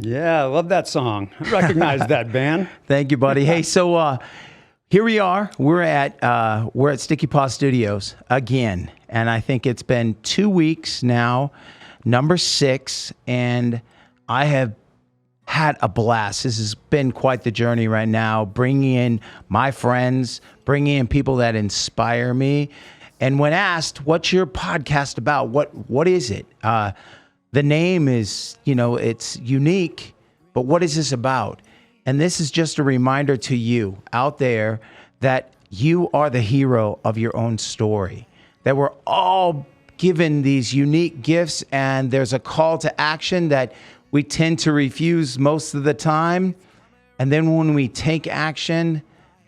Yeah, I love that song. I recognize that band. Thank you, buddy. Hey, so here we are. We're at Sticky Paw Studios again, and I think it's been 2 weeks now, number 6, and I have had a blast. This has been quite the journey right now, bringing in my friends, bringing in people that inspire me. And when asked, what's your podcast about? What is it? The name is, it's unique, but what is this about? And this is just a reminder to you out there that you are the hero of your own story, that we're all given these unique gifts, and there's a call to action that we tend to refuse most of the time. And then when we take action,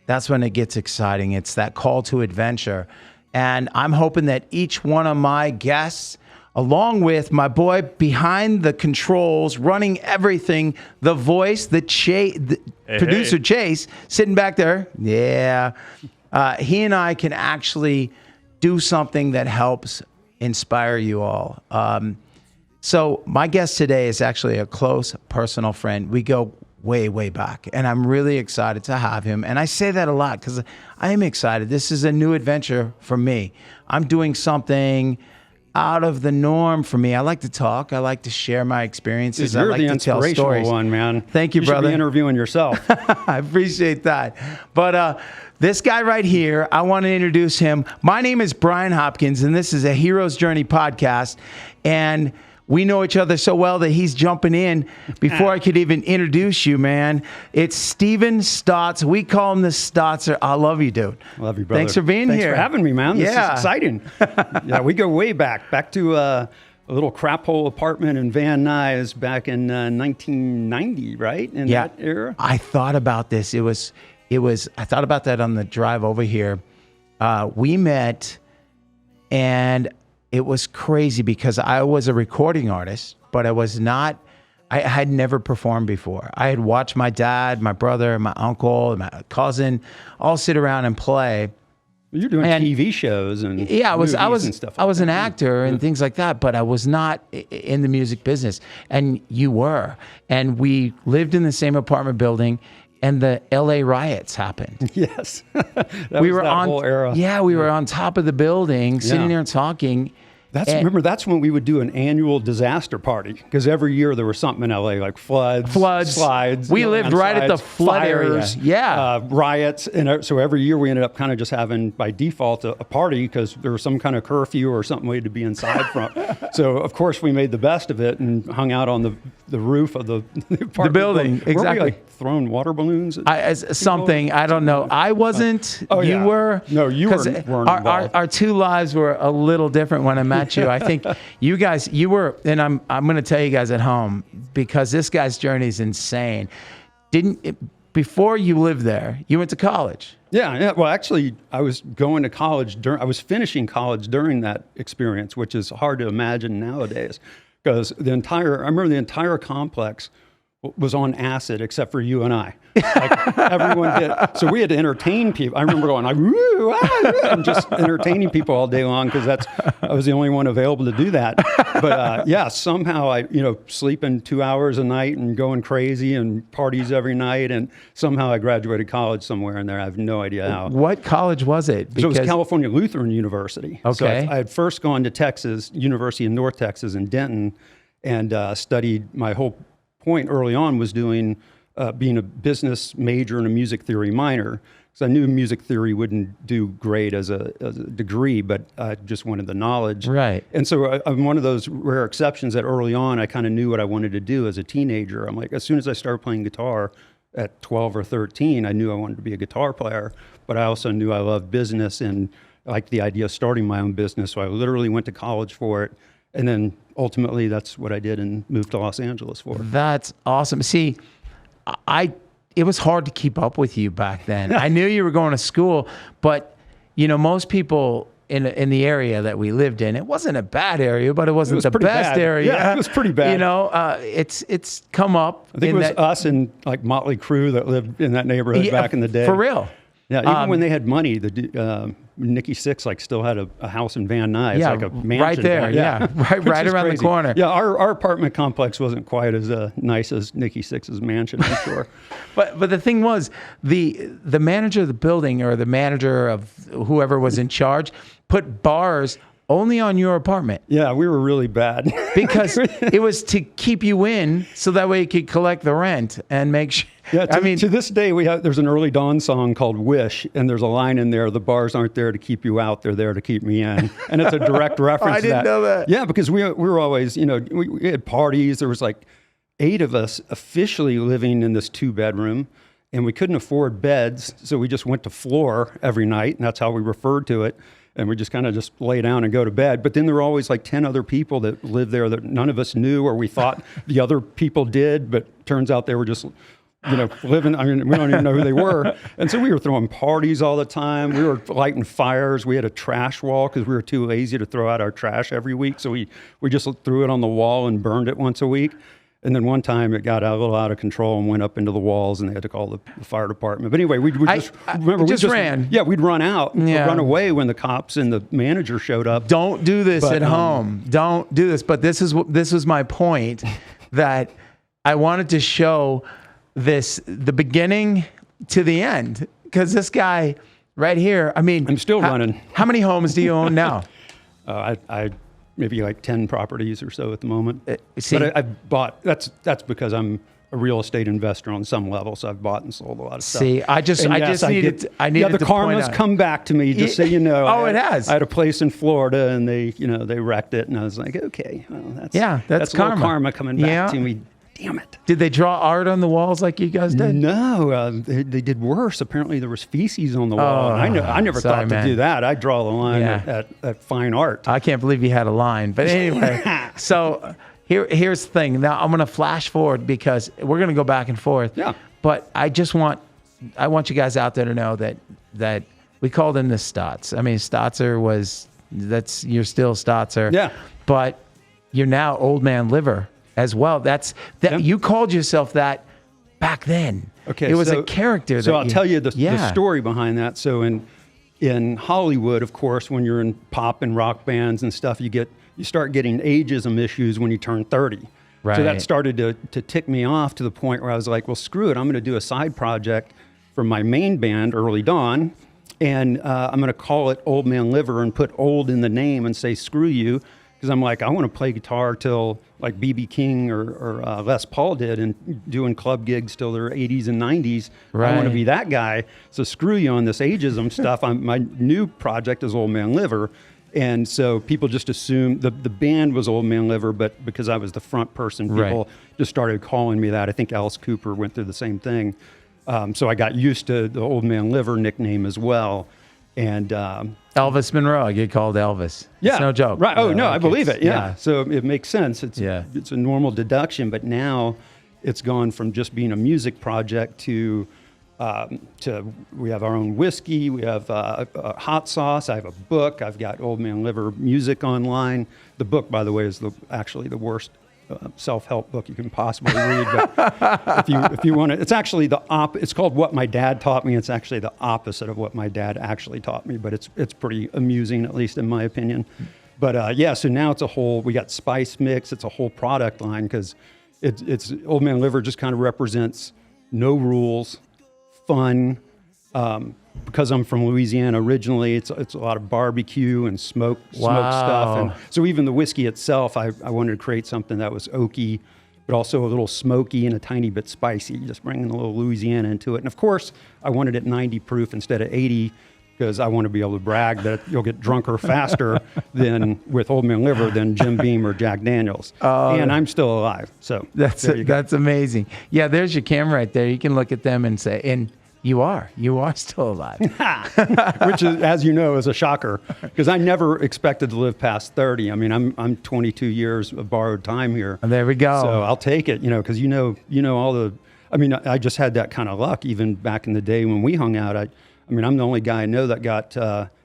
that's when it gets exciting. It's that call to adventure. And I'm hoping that each one of my guests, along with my boy behind the controls, running everything, the voice, producer Chase, sitting back there. Yeah. He and I can actually do something that helps inspire you all. So my guest today is actually a close personal friend. We go way, way back, and I'm really excited to have him. And I say that a lot because I am excited. This is a new adventure for me. I'm doing something out of the norm for me. I like to talk. I like to share my experiences. You're I like the to tell stories. inspirational one, man. Thank you, brother. You should be interviewing yourself. I appreciate that. But this guy right here, I want to introduce him. My name is Bryan Hopkins, and this is a Hero's Journey podcast. And we know each other so well that he's jumping in before I could even introduce you, man. It's Steven Staats. We call him the Staatser. I love you, dude. Love you, brother. Thanks for being here. Thanks for having me, man. This is exciting. Yeah, we go way back to a little crap hole apartment in Van Nuys back in 1990, right? In that era. I thought about this. I thought about that on the drive over here. We met, and it was crazy because I was a recording artist, but I had never performed before. I had watched my dad, my brother, my uncle, and my cousin all sit around and play. You're doing TV shows and and stuff. I was an actor and things like that, but I was not in the music business. And you were. And we lived in the same apartment building, and the LA riots happened. Yes. We were on whole era. Yeah, we were on top of the building, sitting there and talking. Remember, that's when we would do an annual disaster party, because every year there was something in LA, like floods, slides. We lived right at the flood fires, area. Yeah. Riots. And so every year we ended up kind of just having, by default, a party because there was some kind of curfew or something we had to be inside from. So, of course, we made the best of it and hung out on the roof of the apartment building. Exactly. Were we like throwing water balloons? Something. I don't know. I wasn't. You were. No, you weren't involved. Our two lives were a little different when I met you. I think you were, and I'm going to tell you guys at home, because this guy's journey is insane. Before you lived there, you went to college. Yeah. Well, actually, I was going to college. I was finishing college during that experience, which is hard to imagine nowadays, because I remember the entire complex was on acid except for you and I. Like, everyone did. So we had to entertain people. I remember going like, woo, and just entertaining people all day long, because I was the only one available to do that. But somehow I, sleeping 2 hours a night and going crazy and parties every night, and somehow I graduated college somewhere in there. I have no idea how. What college was it? So it was California Lutheran University. Okay. So I had first gone to Texas, University of North Texas in Denton, and studied. My whole point early on was being a business major and a music theory minor, because I knew music theory wouldn't do great as a degree, but I just wanted the knowledge. Right. And so I'm one of those rare exceptions that early on I kind of knew what I wanted to do as a teenager. I'm like, as soon as I started playing guitar at 12 or 13, I knew I wanted to be a guitar player, but I also knew I loved business and liked the idea of starting my own business. So I literally went to college for it. And then ultimately that's what I did and moved to Los Angeles for. That's awesome. See, it was hard to keep up with you back then. I knew you were going to school, but most people in the area that we lived in, it wasn't a bad area, but it wasn't the best area. Yeah, it was pretty bad. It's come up. I think it was us and like Motley Crue that lived in that neighborhood back in the day. For real. Yeah, even when they had money, Nikki Sixx like still had a house in Van Nuys, like a mansion right there. Yeah, right around the corner. Yeah, our apartment complex wasn't quite as nice as Nikki Sixx's mansion, I'm sure. But the thing was, the manager of the building or the manager of whoever was in charge put bars only on your apartment. Yeah, we were really bad. Because it was to keep you in so that way you could collect the rent and make sure. Yeah, to this day, there's an Early Dawn song called Wish, and there's a line in there, the bars aren't there to keep you out, they're there to keep me in. And it's a direct reference to that. I didn't know that. Yeah, because we were always, we had parties. There was like 8 of us officially living in this 2-bedroom, and we couldn't afford beds, so we just went to floor every night, and that's how we referred to it. And we just kind of just lay down and go to bed. But then there were always like 10 other people that lived there that none of us knew, or we thought the other people did, but turns out they were just, living. I mean, we don't even know who they were. And so we were throwing parties all the time. We were lighting fires. We had a trash wall because we were too lazy to throw out our trash every week. So we just threw it on the wall and burned it once a week. And then one time it got a little out of control and went up into the walls, and they had to call the fire department. But anyway, we just ran. Yeah, we'd run out, Yeah. run away when the cops and the manager showed up. Don't do this at home. Don't do this. But this was my point, that I wanted to show the beginning to the end, because this guy right here. I mean, I'm still running. How many homes do you own now? I maybe like 10 properties or so at the moment. See, but I've bought. That's because I'm a real estate investor on some level, so I've bought and sold a lot of stuff. See, I needed the karma's come back to me, just so you know. Oh, it has. I had a place in Florida, and they wrecked it, and I was like, okay, well, that's karma. A little karma coming back to me. Damn it. Did they draw art on the walls like you guys did? No, they did worse. Apparently there was feces on the wall. I never thought to do that. I draw the line at fine art. I can't believe you had a line. But anyway, so here's the thing. Now I'm going to flash forward because we're going to go back and forth. Yeah. But I want you guys out there to know that we called him the Staats. I mean, Staatser you're still Staatser. Yeah. But you're now Old Man Liver as well. You called yourself that back then. Okay, it was a character. So I'll tell you the story behind that. So in Hollywood, of course, when you're in pop and rock bands and stuff, you start getting ageism issues when you turn 30. Right. So that started to tick me off to the point where I was like, well, screw it. I'm going to do a side project for my main band, Early Dawn, and I'm going to call it Old Man Liver and put old in the name and say, screw you. Because I'm like, I want to play guitar till like B.B. King or Les Paul did, and doing club gigs till their 80s and 90s. Right. I want to be that guy. So screw you on this ageism stuff. My new project is Old Man Liver. And so people just assumed the band was Old Man Liver, but because I was the front person, people just started calling me that. I think Alice Cooper went through the same thing. So I got used to the Old Man Liver nickname as well. And Elvis Monroe, I get called Elvis. Yeah, it's no joke. Right? Oh no, I believe it. Yeah. So it makes sense. It's a normal deduction, but now it's gone from just being a music project to we have our own whiskey, we have a hot sauce. I have a book. I've got Old Man Liver music online. The book, by the way, is actually the worst self-help book you can possibly read. But if you want to, it's actually it's called What My Dad Taught Me. It's actually the opposite of what my dad actually taught me, but it's pretty amusing, at least in my opinion. But so now we got spice mix. It's a whole product line because it's Old Man Liver just kind of represents no rules, fun. Because I'm from Louisiana originally, it's a lot of barbecue and smoked stuff. And so even the whiskey itself, I wanted to create something that was oaky, but also a little smoky and a tiny bit spicy, just bringing a little Louisiana into it. And of course, I wanted it 90 proof instead of 80 because I want to be able to brag that you'll get drunker faster than with Old Man Liver than Jim Beam or Jack Daniels. And I'm still alive. So that's amazing. Yeah, there's your camera right there. You can look at them and say, and you are still alive. Which is, as you know, is a shocker because I never expected to live past 30. I mean, I'm 22 years of borrowed time here. And there we go. So I'll take it, because you know all the. I mean, I just had that kind of luck even back in the day when we hung out. I mean, I'm the only guy I know that got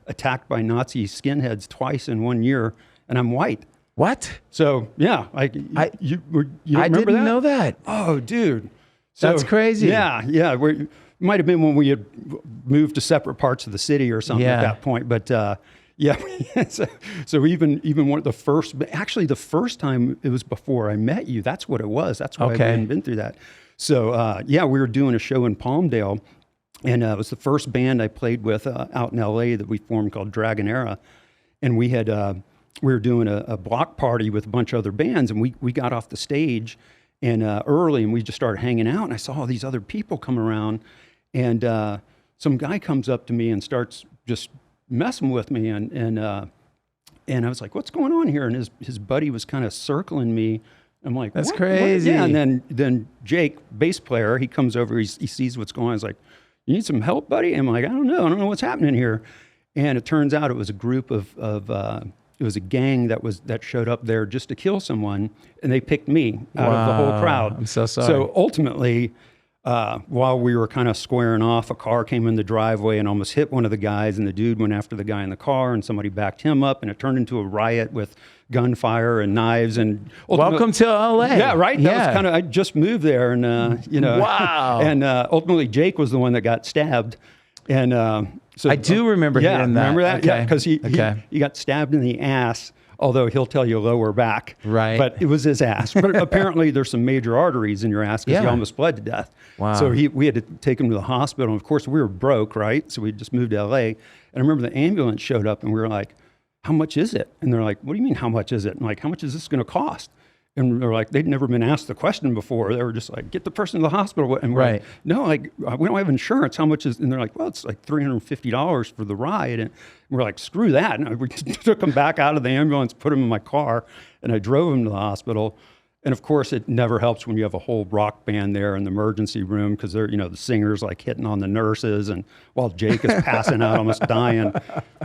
attacked by Nazi skinheads twice in 1 year, and I'm white. What? So yeah, you remember didn't that? know that. Oh, dude. So, that's crazy. Yeah. might have been when we had moved to separate parts of the city or something at that point. But yeah, so even one of the first, actually the first time it was before I met you. That's what it was. That's why I hadn't been through that. So yeah, we were doing a show in Palmdale, and it was the first band I played with out in LA that we formed called Dragonera, and we were doing a block party with a bunch of other bands, and we got off the stage and early, and we just started hanging out, and I saw all these other people come around, and some guy comes up to me and starts just messing with me, and I was like, what's going on here? And his buddy was kind of circling me. I'm like, that's what? crazy. Yeah, and then Jake, bass player, he comes over, he sees what's going on. He's like, you need some help, buddy? And I'm like, I don't know what's happening here. And it turns out it was a group of it was a gang that showed up there just to kill someone, and they picked me out of the whole crowd. I'm so sorry. So ultimately, while we were kind of squaring off, a car came in the driveway and almost hit one of the guys, and the dude went after the guy in the car, and somebody backed him up, and it turned into a riot with gunfire and knives. And welcome to LA. Yeah, right. That was kind of, I just moved there, and wow. And ultimately, Jake was the one that got stabbed, and so I do remember hearing that. Remember that? Okay. Yeah, because he got stabbed in the ass. Although he'll tell you lower back, right? But it was his ass. But apparently there's some major arteries in your ass because he almost bled to death. Wow. So we had to take him to the hospital. And of course we were broke, right? So we just moved to LA. And I remember the ambulance showed up, and we were like, "How much is it?" And they're like, "What do you mean, how much is it?" And like, "How much is this going to cost?" And they're like, they'd never been asked the question before. They were just like, "Get the person to the hospital." And we're like, "No, like we don't have insurance. How much is?" And they're like, "Well, it's like $350 for the ride." And we're like, "Screw that!" And we took him back out of the ambulance, put him in my car, and I drove him to the hospital. And of course, it never helps when you have a whole rock band there in the emergency room, because they're, the singer's like hitting on the nurses, and while Jake is passing out, almost dying.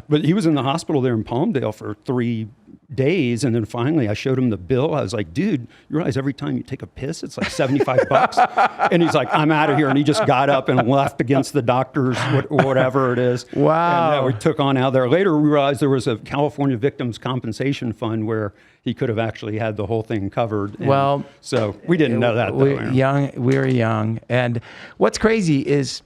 But he was in the hospital there in Palmdale for 3 days, and then finally I showed him the bill. I was like, "Dude, you realize every time you take a piss, it's like $75?" And he's like, "I'm out of here." And he just got up and left against the doctors, whatever it is. Wow. And we took on out there. Later, we realized there was a California Victims Compensation Fund where he could have actually had the whole thing covered. And well, so we didn't know that. We were young, and what's crazy is,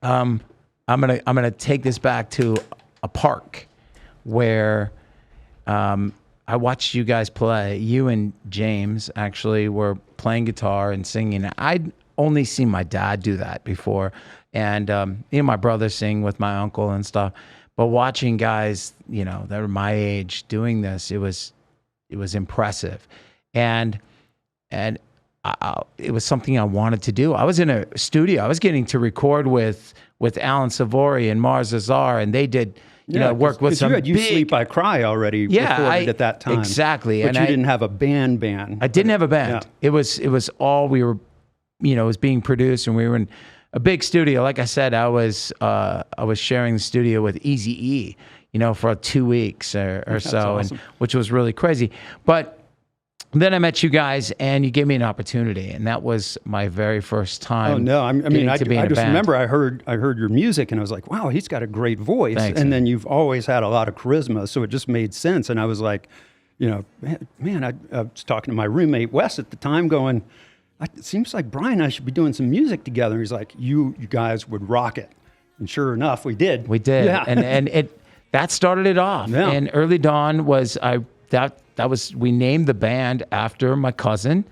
I'm gonna take this back to a park where I watched you guys play. You and James actually were playing guitar and singing. I'd only seen my dad do that before, and my brother sing with my uncle and stuff. But watching guys, that were my age doing this, it was impressive, and it was something I wanted to do. I was in a studio. I was getting to record with Alan Savory and Mars Azar, and they did. Work with some you Sleep I Cry already recorded at that time. Exactly. But you didn't have a band. I didn't have a band. Yeah. It was all we were, it was being produced, and we were in a big studio. Like I said, I was sharing the studio with Eazy-E, for 2 weeks or so, awesome. and which was really crazy. But then I met you guys, and you gave me an opportunity, and that was my very first time. Oh no! I just remember I heard your music, and I was like, "Wow, he's got a great voice." Thanks, and man. then you've always had a lot of charisma, so it just made sense. And I was like, man, I was talking to my roommate Wes at the time, going, "It seems like Bryan and I should be doing some music together." And he's like, "You guys would rock it," and sure enough, we did. We did, yeah. and that started it off. Yeah. And Early Dawn was we named the band after my cousin.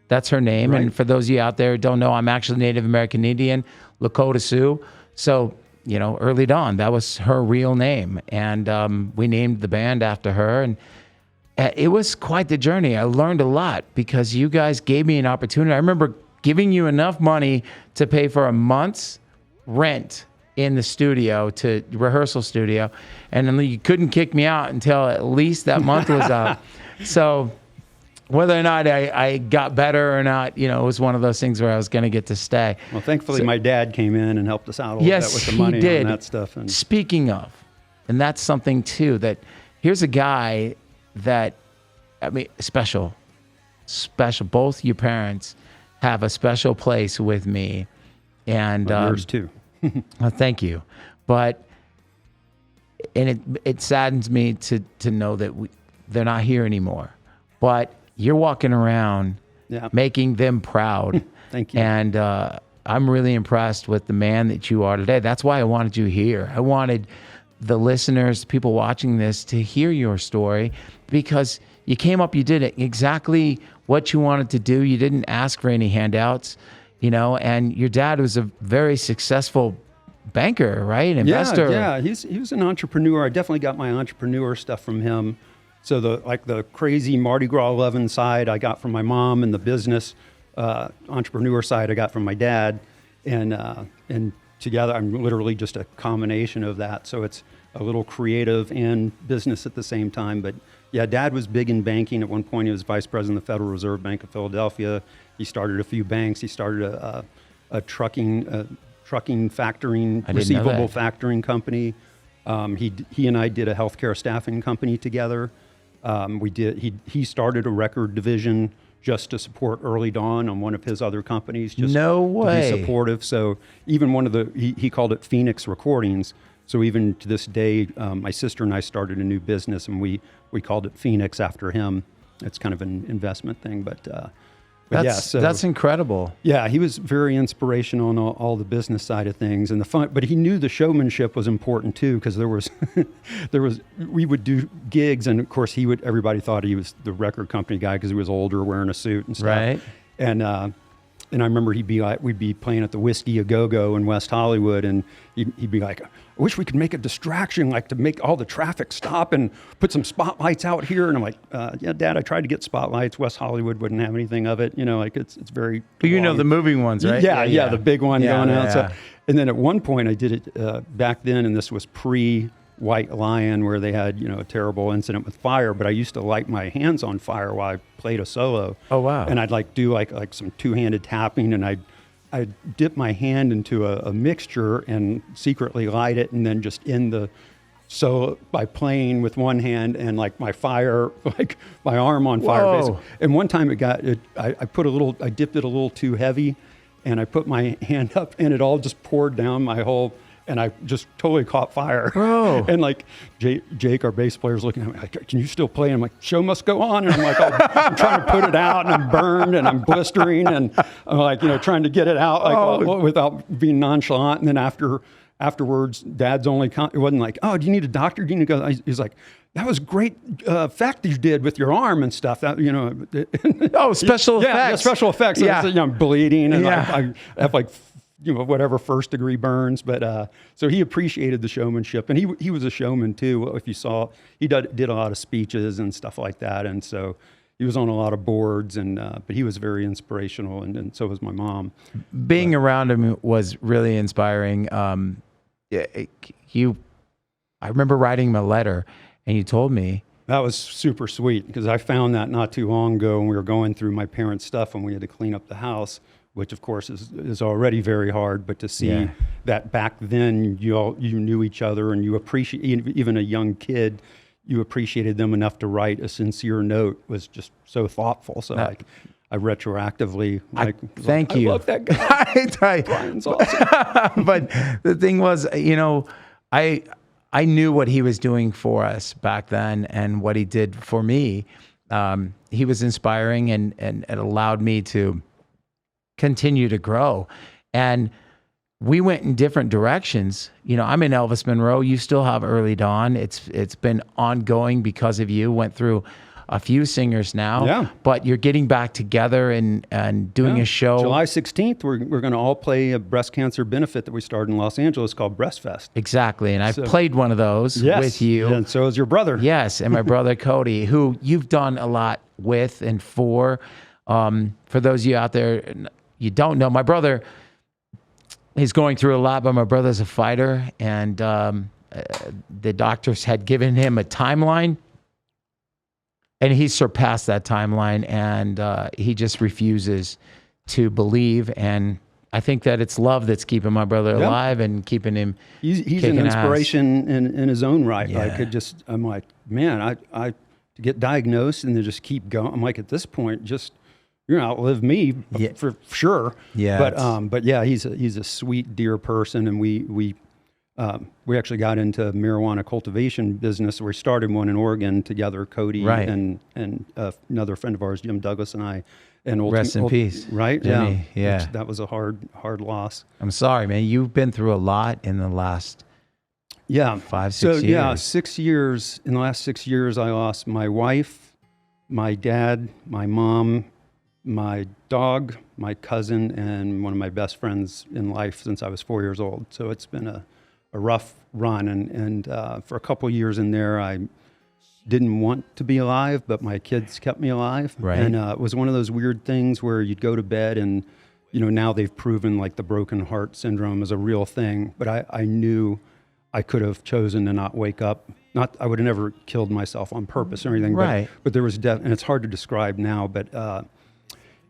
That's her name. Right. And for those of you out there who don't know, I'm actually Native American Indian, Lakota Sioux. So, Early Dawn, that was her real name. And we named the band after her. And it was quite the journey. I learned a lot because you guys gave me an opportunity. I remember giving you enough money to pay for a month's rent in the studio, to rehearsal studio, and then you couldn't kick me out until at least that month was up. So whether or not I got better or not, it was one of those things where I was going to get to stay. Well, thankfully my dad came in and helped us out a little bit with the money on that stuff. And speaking of, and that's something too, that here's a guy that, special. Both your parents have a special place with me, and yours too. Thank you. But it saddens me to know that they're not here anymore. But you're walking around making them proud. Thank you. And I'm really impressed with the man that you are today. That's why I wanted you here. I wanted the listeners, people watching this, to hear your story, because you came up, you did it exactly what you wanted to do. You didn't ask for any handouts, and your dad was a very successful banker, right? Investor. Yeah. He was an entrepreneur. I definitely got my entrepreneur stuff from him. So the crazy Mardi Gras 11 side I got from my mom, and the business entrepreneur side I got from my dad, and together I'm literally just a combination of that. So it's a little creative and business at the same time. But yeah, Dad was big in banking. At one point, he was vice president of the Federal Reserve Bank of Philadelphia. He started a few banks. He started a trucking factoring, receivable factoring company. He and I did a healthcare staffing company together. He started a record division just to support EARLYDAWN on one of his other companies. Just to be supportive. So even he called it Phoenix Recordings. So even to this day, my sister and I started a new business, and we called it Phoenix after him. It's kind of an investment thing, but that's incredible. Yeah, he was very inspirational on all the business side of things and the fun. But he knew the showmanship was important too, because we would do gigs, and of course everybody thought he was the record company guy because he was older, wearing a suit and stuff. Right. And I remember we'd be playing at the Whiskey A Go-Go in West Hollywood, and he'd be like, I wish we could make a distraction, like to make all the traffic stop and put some spotlights out here. And I'm like, yeah, Dad, I tried to get spotlights. West Hollywood wouldn't have anything of it. It's very But the moving ones, right? Yeah, the big one going out. So, and then at one point I did it back then, and this was pre-White Lion, where they had, a terrible incident with fire. But I used to light my hands on fire while I played a solo. Oh, wow. And I'd do like some two-handed tapping, and I'd dip my hand into a mixture and secretly light it, and then just end the solo by playing with one hand and like my arm on fire. Basically. And one time I dipped it a little too heavy, and I put my hand up, and it all just poured down my whole, and I just totally caught fire. Bro. And like Jake, our bass player, is looking at me like, can you still play? And I'm like, show must go on. And I'm like, I'm trying to put it out, and I'm burned, and I'm blistering, and I'm like, trying to get it out without being nonchalant. And then afterwards, Dad's only, it wasn't like, oh, do you need a doctor? Do you need to go? He's like, that was great effect that you did with your arm and stuff. That, special effects. Yeah, special effects. Yeah. So, I'm bleeding, and I have whatever first-degree burns. But so he appreciated the showmanship, and he was a showman too. If you saw, he did a lot of speeches and stuff like that, and so he was on a lot of boards. And but he was very inspirational, and so was my mom. Being around him was really inspiring. I remember writing him a letter, and you told me. That was super sweet, because I found that not too long ago when we were going through my parents' stuff, and we had to clean up the house, which of course is already very hard. But to see that back then you knew each other, and you appreciate, even a young kid, you appreciated them enough to write a sincere note, was just so thoughtful. So I retroactively thank you. I love that guy. Bryan's awesome. But the thing was, I knew what he was doing for us back then, and what he did for me. He was inspiring, and it allowed me to continue to grow. And we went in different directions. I'm in Elvis Monroe. You still have EARLYDAWN. It's been ongoing because of you. Went through a few singers now. Yeah. But you're getting back together and doing a show. July 16th, we're going to all play a breast cancer benefit that we started in Los Angeles called Breast Fest. Exactly. And I've played one of those with you. And so is your brother. Yes. And my brother Cody, who you've done a lot with and for. For those of you out there, you don't know, my brother is going through a lot, but my brother's a fighter, and the doctors had given him a timeline, and he surpassed that timeline, and he just refuses to believe. And I think that it's love that's keeping my brother alive and keeping him. He's an inspiration in his own right. Yeah. I'm like, man, I to get diagnosed and to just keep going. I'm like, at this point, just you're gonna outlive me for sure. Yeah. But yeah, he's a sweet, dear person, and we actually got into marijuana cultivation business. We started one in Oregon together, Cody and another friend of ours, Jim Douglas, and I. And Rest in peace, right? Jimmy. Yeah. That was a hard loss. I'm sorry, man. You've been through a lot in the last 5-6 years. Yeah, 6 years. In the last 6 years, I lost my wife, my dad, my mom, my dog, my cousin, and one of my best friends in life since I was 4 years old. So it's been a rough run. And for a couple of years in there, I didn't want to be alive, but my kids kept me alive. Right. And it was one of those weird things where you'd go to bed and, now they've proven like the broken heart syndrome is a real thing, but I knew I could have chosen to not wake up. I would have never killed myself on purpose or anything, right. but there was death, and it's hard to describe now, but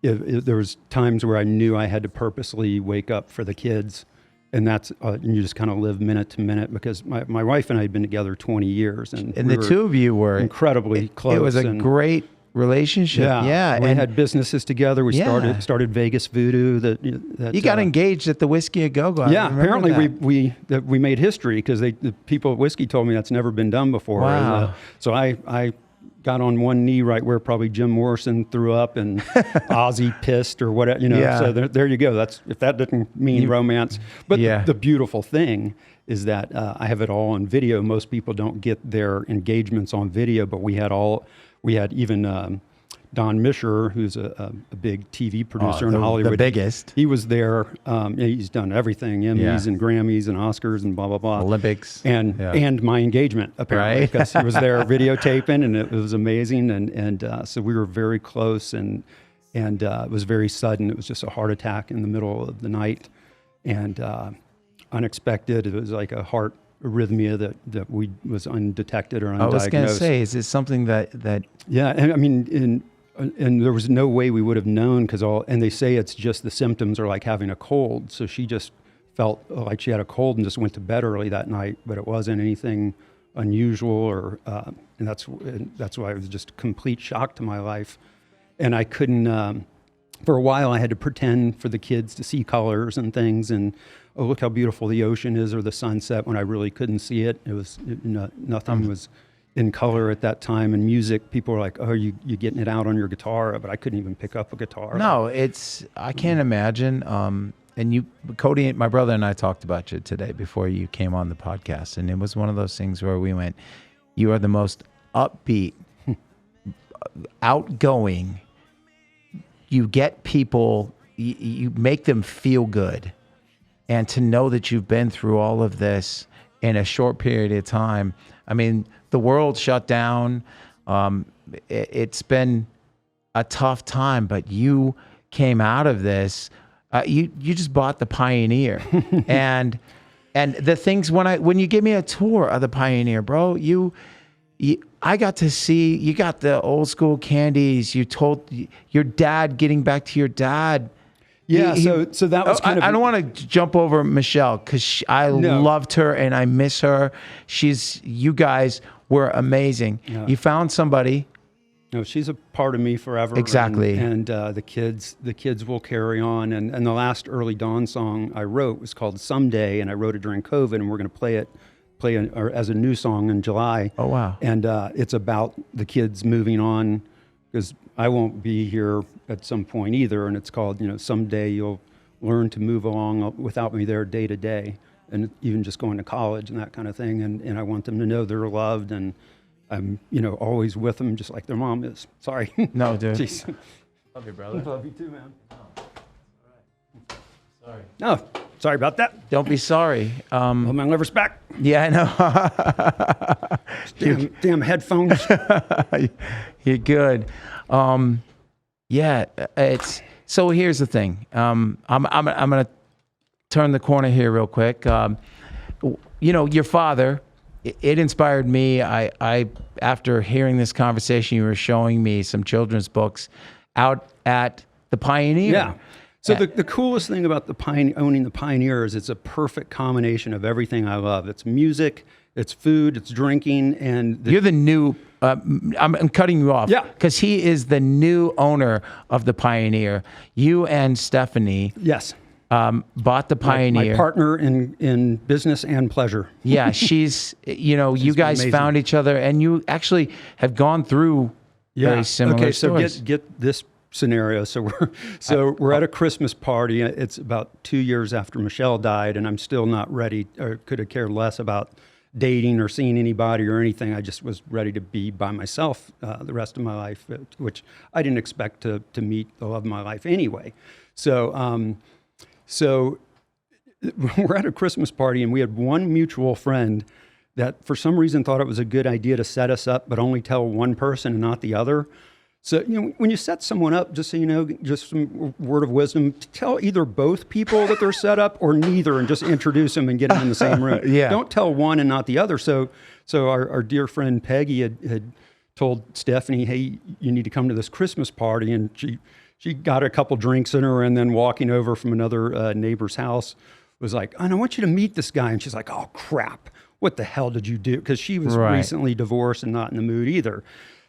there was times where I knew I had to purposely wake up for the kids. And that's, and you just kind of live minute to minute, because my wife and I had been together 20 years. And the two of you were incredibly close. It was a great relationship. Yeah. We had businesses together. We started Vegas Voodoo. That you got engaged at the Whiskey A Go-Go. Yeah, apparently we made history, because the people at Whiskey told me that's never been done before. Wow. So I got on one knee right where probably Jim Morrison threw up and Ozzy pissed or whatever, Yeah. So there you go. That's, if that didn't mean romance. But the beautiful thing is that I have it all on video. Most people don't get their engagements on video, but we had even Don Misher, who's a big TV producer in Hollywood. The biggest. He was there. He's done everything, Emmys and Grammys and Oscars and blah, blah, blah. Olympics. And my engagement, apparently, right? because he was there videotaping, and it was amazing. And so we were very close, and it was very sudden. It was just a heart attack in the middle of the night, and unexpected. It was like a heart arrhythmia that was undetected or undiagnosed. I was going to say, is it something that... Yeah, and I mean, and there was no way we would have known, and they say it's just the symptoms are like having a cold. So she just felt like she had a cold and just went to bed early that night, but it wasn't anything unusual, and that's why it was just a complete shock to my life. And I couldn't, for a while I had to pretend for the kids to see colors and things, and oh, look how beautiful the ocean is or the sunset, when I really couldn't see it. It was, nothing was in color at that time. And music, people were like, oh, you getting it out on your guitar, but I couldn't even pick up a guitar. No, I can't imagine. And Cody, my brother and I talked about you today before you came on the podcast. And it was one of those things where we went, you are the most upbeat, outgoing. You get people, you make them feel good. And to know that you've been through all of this in a short period of time. I mean, the world shut down. It's been a tough time, but you came out of this. You just bought the Pioneer, and the things when you give me a tour of the Pioneer, bro, I got to see. You got the old school candies. You told your dad, getting back to your dad. Yeah, so that was kind of... I don't want to jump over Michelle, because I loved her and I miss her. You guys were amazing. Yeah. You found somebody. No, she's a part of me forever. Exactly. And the kids will carry on. And the last Early Dawn song I wrote was called Someday, and I wrote it during COVID, and we're going to play it as a new song in July. Oh, wow. And it's about the kids moving on, because I won't be here at some point either. And it's called, Someday You'll Learn to Move Along Without Me There Day to Day, and even just going to college and that kind of thing. And I want them to know they're loved, and I'm, always with them, just like their mom is. Sorry. No, dude. Jeez. Love you, brother. Love you too, man. Oh, all right. Sorry. No, sorry about that. Don't be sorry. Well, my liver's back. Yeah, I know. Damn headphones. You're good. Yeah, so here's the thing. I'm gonna turn the corner here real quick. Your father, it inspired me. I after hearing this conversation, you were showing me some children's books out at the Pioneer. Yeah. So the coolest thing about owning the Pioneer is it's a perfect combination of everything I love. It's music, it's food, it's drinking, and you're the new. I'm cutting you off. Yeah. Because he is the new owner of the Pioneer. You and Stephanie. Yes. Bought the Pioneer. My partner in business and pleasure. Yeah, she's you guys amazing. Found each other, and you actually have gone through very similar okay, stories. So get this scenario. So we're at a Christmas party. It's about 2 years after Michelle died, and I'm still not ready, or could have cared less about dating or seeing anybody or anything. I just was ready to be by myself the rest of my life, which I didn't expect to meet the love of my life anyway. So we're at a Christmas party, and we had one mutual friend that for some reason thought it was a good idea to set us up, but only tell one person and not the other. So, when you set someone up, just so you know, just some word of wisdom, tell either both people that they're set up or neither, and just introduce them and get them in the same room. Yeah. Don't tell one and not the other. So our dear friend Peggy had told Stephanie, hey, you need to come to this Christmas party. And she got a couple drinks in her, and then walking over from another neighbor's house was like, and I want you to meet this guy. And she's like, oh, crap. What the hell did you do? Because she was recently divorced and not in the mood either.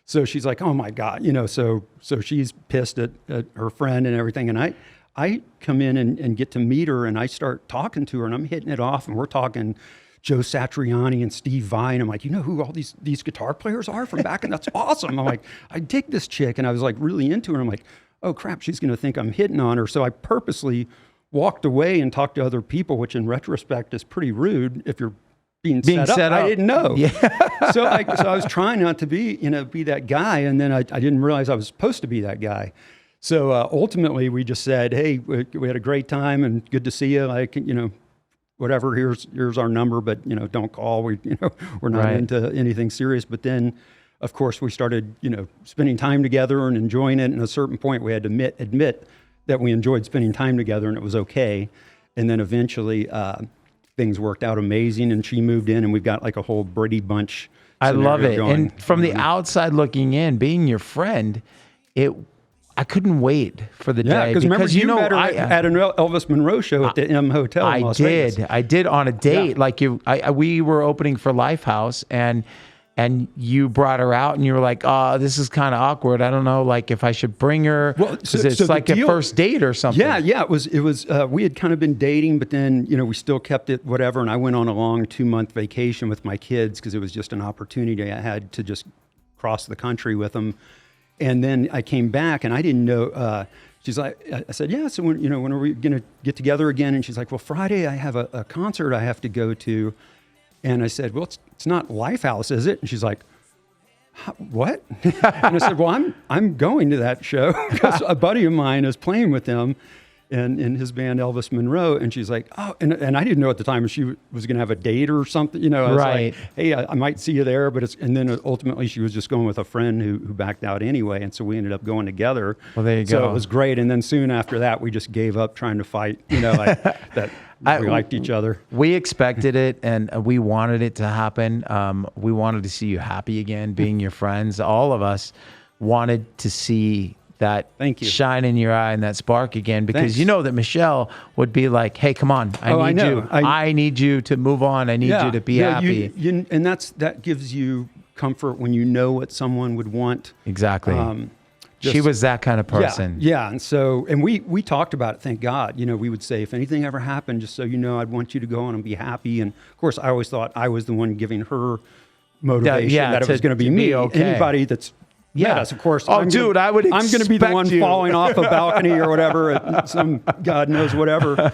So she's like, oh my God, so she's pissed at her friend and everything. And I come in and get to meet her, and I start talking to her, and I'm hitting it off, and we're talking Joe Satriani and Steve Vai. I'm like, you know who all these guitar players are from back? And that's awesome. I'm like, I dig this chick. And I was like really into her. I'm like, oh crap, she's going to think I'm hitting on her. So I purposely walked away and talked to other people, which in retrospect is pretty rude if you're being set up. I didn't know. Yeah. so I was trying not to be that guy. And then I didn't realize I was supposed to be that guy. So ultimately we just said, hey, we had a great time and good to see you. Like, whatever, here's our number, but don't call. We're not into anything serious. But then of course we started, spending time together and enjoying it. And at a certain point we had to admit that we enjoyed spending time together and it was okay. And then eventually, things worked out amazing, and she moved in, and we've got like a whole Brady Bunch. I love it. Going. And from the outside looking in, being your friend, I couldn't wait for the day. Because remember, you met her at an Elvis Monroe show at the M Hotel in Las Vegas. I did on a date. Yeah. Like we were opening for Lifehouse, and you brought her out, and you were like, "Oh, this is kind of awkward. I don't know, like if I should bring her, because it's like a first date or something." Yeah. It was. We had kind of been dating, but then we still kept it whatever. And I went on a long 2-month vacation with my kids because it was just an opportunity I had to just cross the country with them. And then I came back, and I didn't know. She's like, I said, yeah. So when are we going to get together again? And she's like, well, Friday I have a concert I have to go to. And I said, well, it's not Lifehouse, is it? And she's like, what? And I said, well, I'm going to that show because a buddy of mine is playing with him in his band Elvis Monroe. And she's like, oh, and I didn't know at the time if she was going to have a date or something. I was like, hey, I might see you there. And then ultimately she was just going with a friend who backed out anyway. And so we ended up going together. Well, there you go. So it was great. And then soon after that, we just gave up trying to fight, like that. We liked each other. We expected it, and we wanted it to happen. We wanted to see you happy again, being your friends. All of us wanted to see that shine in your eye and that spark again, because you know that Michelle would be like, hey, come on, I need you. I need you to move on. I need you to be happy. And that gives you comfort when you know what someone would want. Exactly. She was that kind of person. Yeah. And we talked about it, thank God. We would say, if anything ever happened, just so you know, I'd want you to go on and be happy. And of course, I always thought I was the one giving her motivation, that it was going to be me. Okay. Anybody that's met us, of course. I'm going to be the one falling off a balcony or whatever, at some God knows whatever.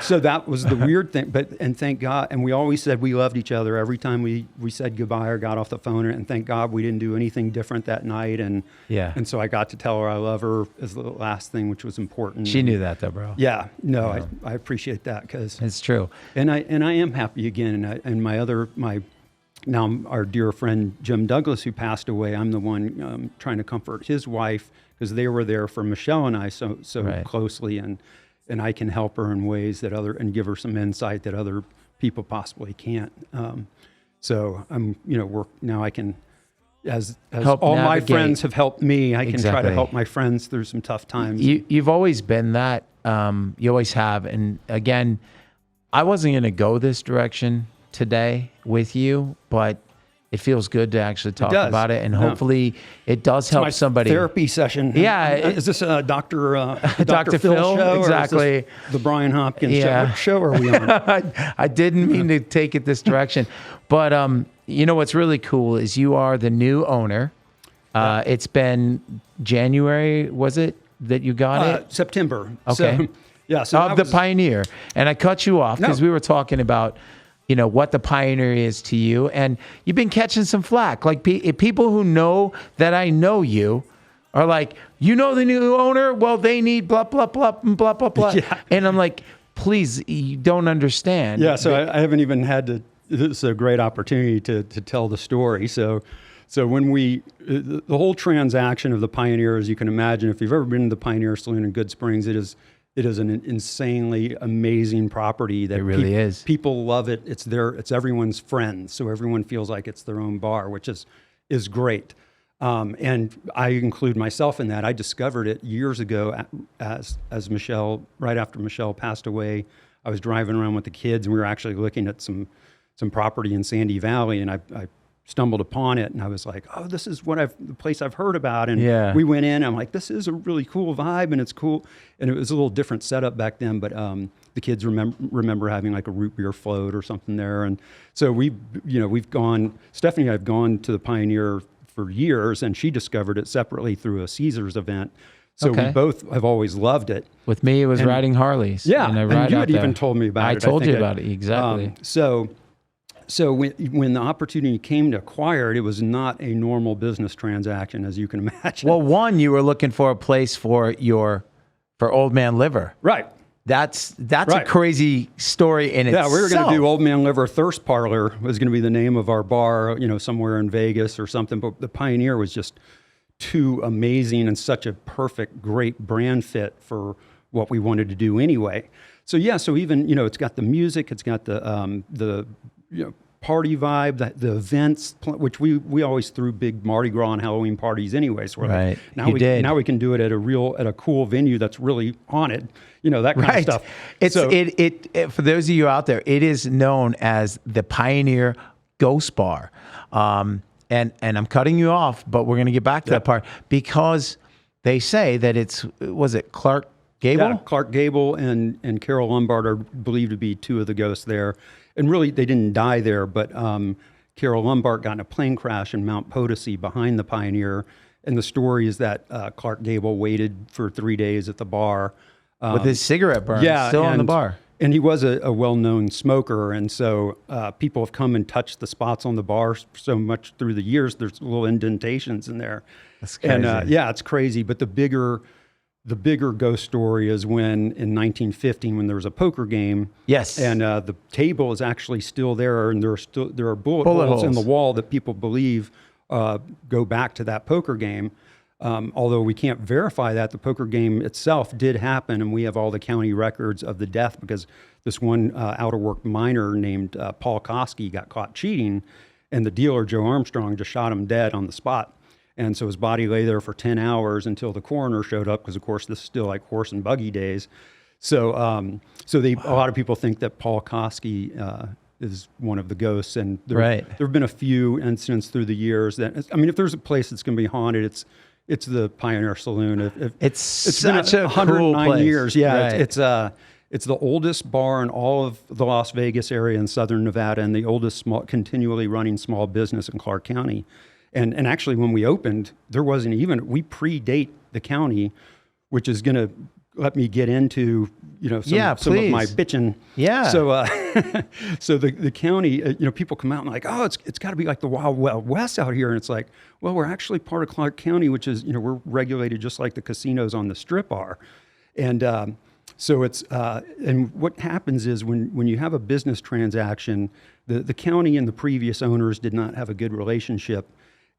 So that was the weird thing. And thank God. And we always said we loved each other every time we said goodbye or got off the phone. And thank God we didn't do anything different that night. And so I got to tell her I love her as the last thing, which was important. She knew that though, bro. Yeah. No, I appreciate that, because it's true. And I am happy again. And now our dear friend Jim Douglas, who passed away, I'm the one trying to comfort his wife, because they were there for Michelle and I so closely, and I can help her in ways that and give her some insight that other people possibly can't. So I'm, now I can, as all my friends have helped me, I can try to help my friends through some tough times. You've always been that. You always have. And again, I wasn't going to go this direction today with you, but it feels good to actually talk about it, and hopefully it does help somebody. Therapy session. Yeah. Is this Dr. Phil show? Exactly. Or is this the Brian Hopkins show? What show are we on? I didn't mean to take it this direction, but what's really cool is you are the new owner. It's been January, was it, that you got it? September. Okay. So, yeah. So Of the Pioneer. And I cut you off because we were talking about, what the Pioneer is to you. And you've been catching some flack. Like people who know that I know you are like, the new owner? Well, they need blah, blah, blah, blah, blah, blah. Yeah. And I'm like, please, you don't understand. Yeah. So I haven't even had to, it's a great opportunity to tell the story. So when the whole transaction of the Pioneer, as you can imagine, if you've ever been to the Pioneer Saloon in Goodsprings, it is an insanely amazing property that it really is. People love it. It's everyone's friend. So everyone feels like it's their own bar, which is great. And I include myself in that. I discovered it years ago as Michelle, right after Michelle passed away. I was driving around with the kids and we were actually looking at some property in Sandy Valley, and I stumbled upon it, and I was like, oh, this is the place I've heard about. And we went in, I'm like, this is a really cool vibe, and it's cool. And it was a little different setup back then, but the kids remember having like a root beer float or something there. And so we've gone, Stephanie and I have gone to the Pioneer for years, and she discovered it separately through a Caesars event. So we both have always loved it. With me, it was riding Harleys. Yeah, and you had even told me about it. I told you about it, exactly. So when the opportunity came to acquire it, it was not a normal business transaction, as you can imagine. Well, one, you were looking for a place for Old Man Liver. Right. That's a crazy story in itself. Yeah, we were going to do Old Man Liver Thirst Parlor was going to be the name of our bar, somewhere in Vegas or something. But the Pioneer was just too amazing and such a perfect, great brand fit for what we wanted to do anyway. So even it's got the music, it's got the party vibe, the events, which we always threw big Mardi Gras and Halloween parties anyway. So right. Now we can do it at a cool venue that's really haunted, that kind of stuff. It's for those of you out there, it is known as the Pioneer Ghost Bar. And I'm cutting you off, but we're going to get back to that part because they say that was it Clark Gable? Yeah, Clark Gable and Carol Lombard are believed to be two of the ghosts there. And really, they didn't die there, but Carol Lombard got in a plane crash in Mount Potosi behind the Pioneer. And the story is that Clark Gable waited for 3 days at the bar. With his cigarette burn still on the bar. And he was a well-known smoker. And so people have come and touched the spots on the bar so much through the years, there's little indentations in there. That's crazy. And it's crazy. But the bigger ghost story is when in 1915, when there was a poker game. Yes. And the table is actually still there, and there are bullet holes in the wall that people believe go back to that poker game. Although we can't verify that, the poker game itself did happen, and we have all the county records of the death because this one out-of-work miner named Paul Koski got caught cheating, and the dealer, Joe Armstrong, just shot him dead on the spot. And so his body lay there for 10 hours until the coroner showed up, because, of course, this is still like horse and buggy days. So a lot of people think that Paul Koski is one of the ghosts. And there have been a few incidents through the years that, if there's a place that's going to be haunted, it's the Pioneer Saloon. It's such been a 109 cool place. years. Yeah, right. It's the oldest bar in all of the Las Vegas area in southern Nevada, and the oldest continually running small business in Clark County. And actually, when we opened, there wasn't even, we predate the county, which is going to let me get into, some of my bitching. Yeah. So, so the county, people come out and like, oh, it's got to be like the Wild West out here. And it's like, well, we're actually part of Clark County, which is, we're regulated just like the casinos on the Strip are. And so it's, and what happens is when you have a business transaction, the county and the previous owners did not have a good relationship.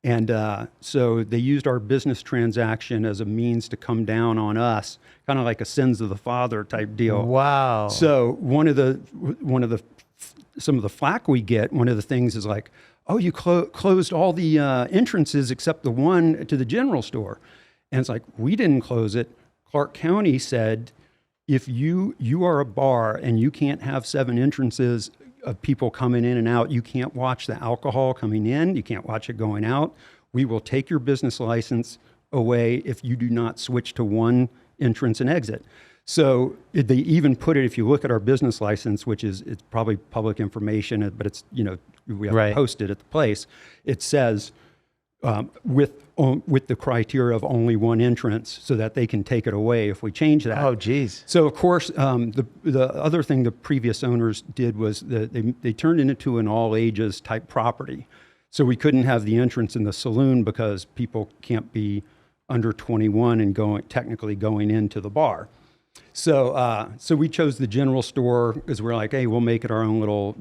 And so they used our business transaction as a means to come down on us, kind of like a sins of the father type deal. Wow. So some of the flack we get, one of the things is like, oh, you closed all the entrances except the one to the general store. And it's like, we didn't close it. Clark County said, if you are a bar and you can't have 7 entrances of people coming in and out, you can't watch the alcohol coming in, you can't watch it going out, we will take your business license away if you do not switch to one entrance and exit. So they even put it, if you look at our business license, which it's probably public information, but it's, we have to post it at the place, it says, with the criteria of only one entrance, so that they can take it away if we change that. Oh, geez. So of course, the other thing the previous owners did was they turned it into an all ages type property. So we couldn't have the entrance in the saloon because people can't be under 21 and technically going into the bar. So we chose the general store because we're like, hey, we'll make it our own little,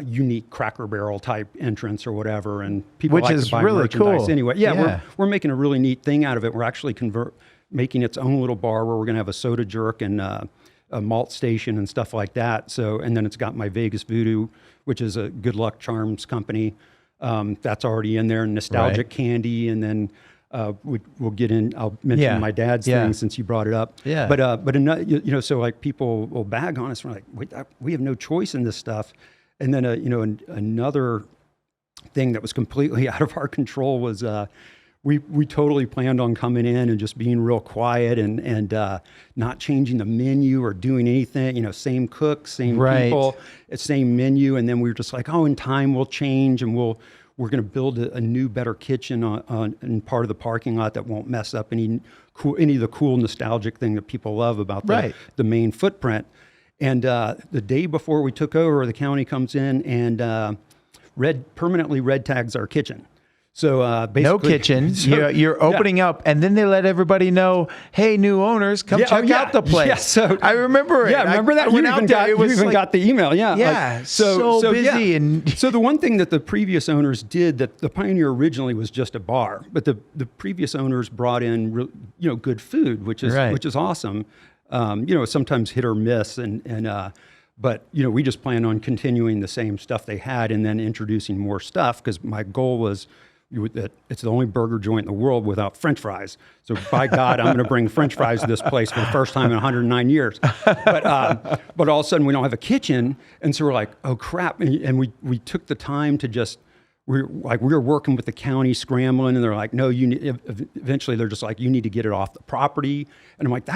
unique Cracker Barrel type entrance or whatever, and people Which like is to buy really merchandise cool. anyway. Yeah, Yeah. we're making a really neat thing out of it. We're actually making its own little bar where we're going to have a soda jerk and a malt station and stuff like that. So, and then it's got my Vegas Voodoo, which is a good luck charms company. That's already in there, nostalgic candy, and then we'll get in. I'll mention my dad's thing since you brought it up. Yeah. But so like people will bag on us. We're like, wait, we have no choice in this stuff. And then another thing that was completely out of our control was we totally planned on coming in and just being real quiet and not changing the menu or doing anything. Same cook, same people, same menu. And then we were just like, oh, in time we'll change and we're going to build a new, better kitchen in part of the parking lot that won't mess up any of the cool nostalgic thing that people love about the main footprint. And the day before we took over, the county comes in and permanently red tags our kitchen. So basically, no kitchen. You're opening up, and then they let everybody know, "Hey, new owners, come check out the place." Yeah, so I remember it. Yeah, remember that? You even got the email. Yeah, yeah. So busy. Yeah. And so the one thing that the previous owners did, that the Pioneer originally was just a bar, but the previous owners brought in good food, which is awesome. Sometimes hit or miss, but we just plan on continuing the same stuff they had and then introducing more stuff, because my goal was that it's the only burger joint in the world without French fries. So by God, I'm going to bring French fries to this place for the first time in 109 years. But all of a sudden we don't have a kitchen, and so we're like, oh crap! And we took the time to just. We were working with the county, scrambling, and they're like, no, eventually they're just like, you need to get it off the property. And I'm like,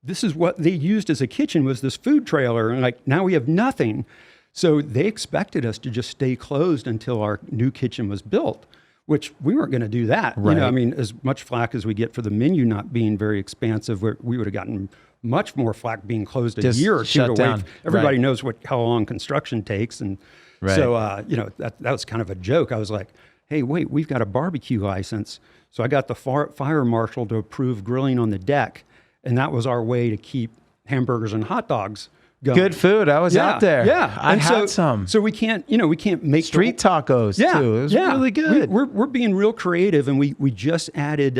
this is what they used as a kitchen, was this food trailer. And like, now we have nothing. So they expected us to just stay closed until our new kitchen was built, which we weren't going to do that. Right. As much flack as we get for the menu not being very expansive, we would have gotten much more flack being closed a year or two to wait. Everybody knows how long construction takes. And so, that was kind of a joke. I was like, hey, wait, we've got a barbecue license. So I got the fire marshal to approve grilling on the deck. And that was our way to keep hamburgers and hot dogs going. Good food. I was out there. Yeah. I had some. So we can't make street tacos too. It was really good. We're being real creative, and we just added,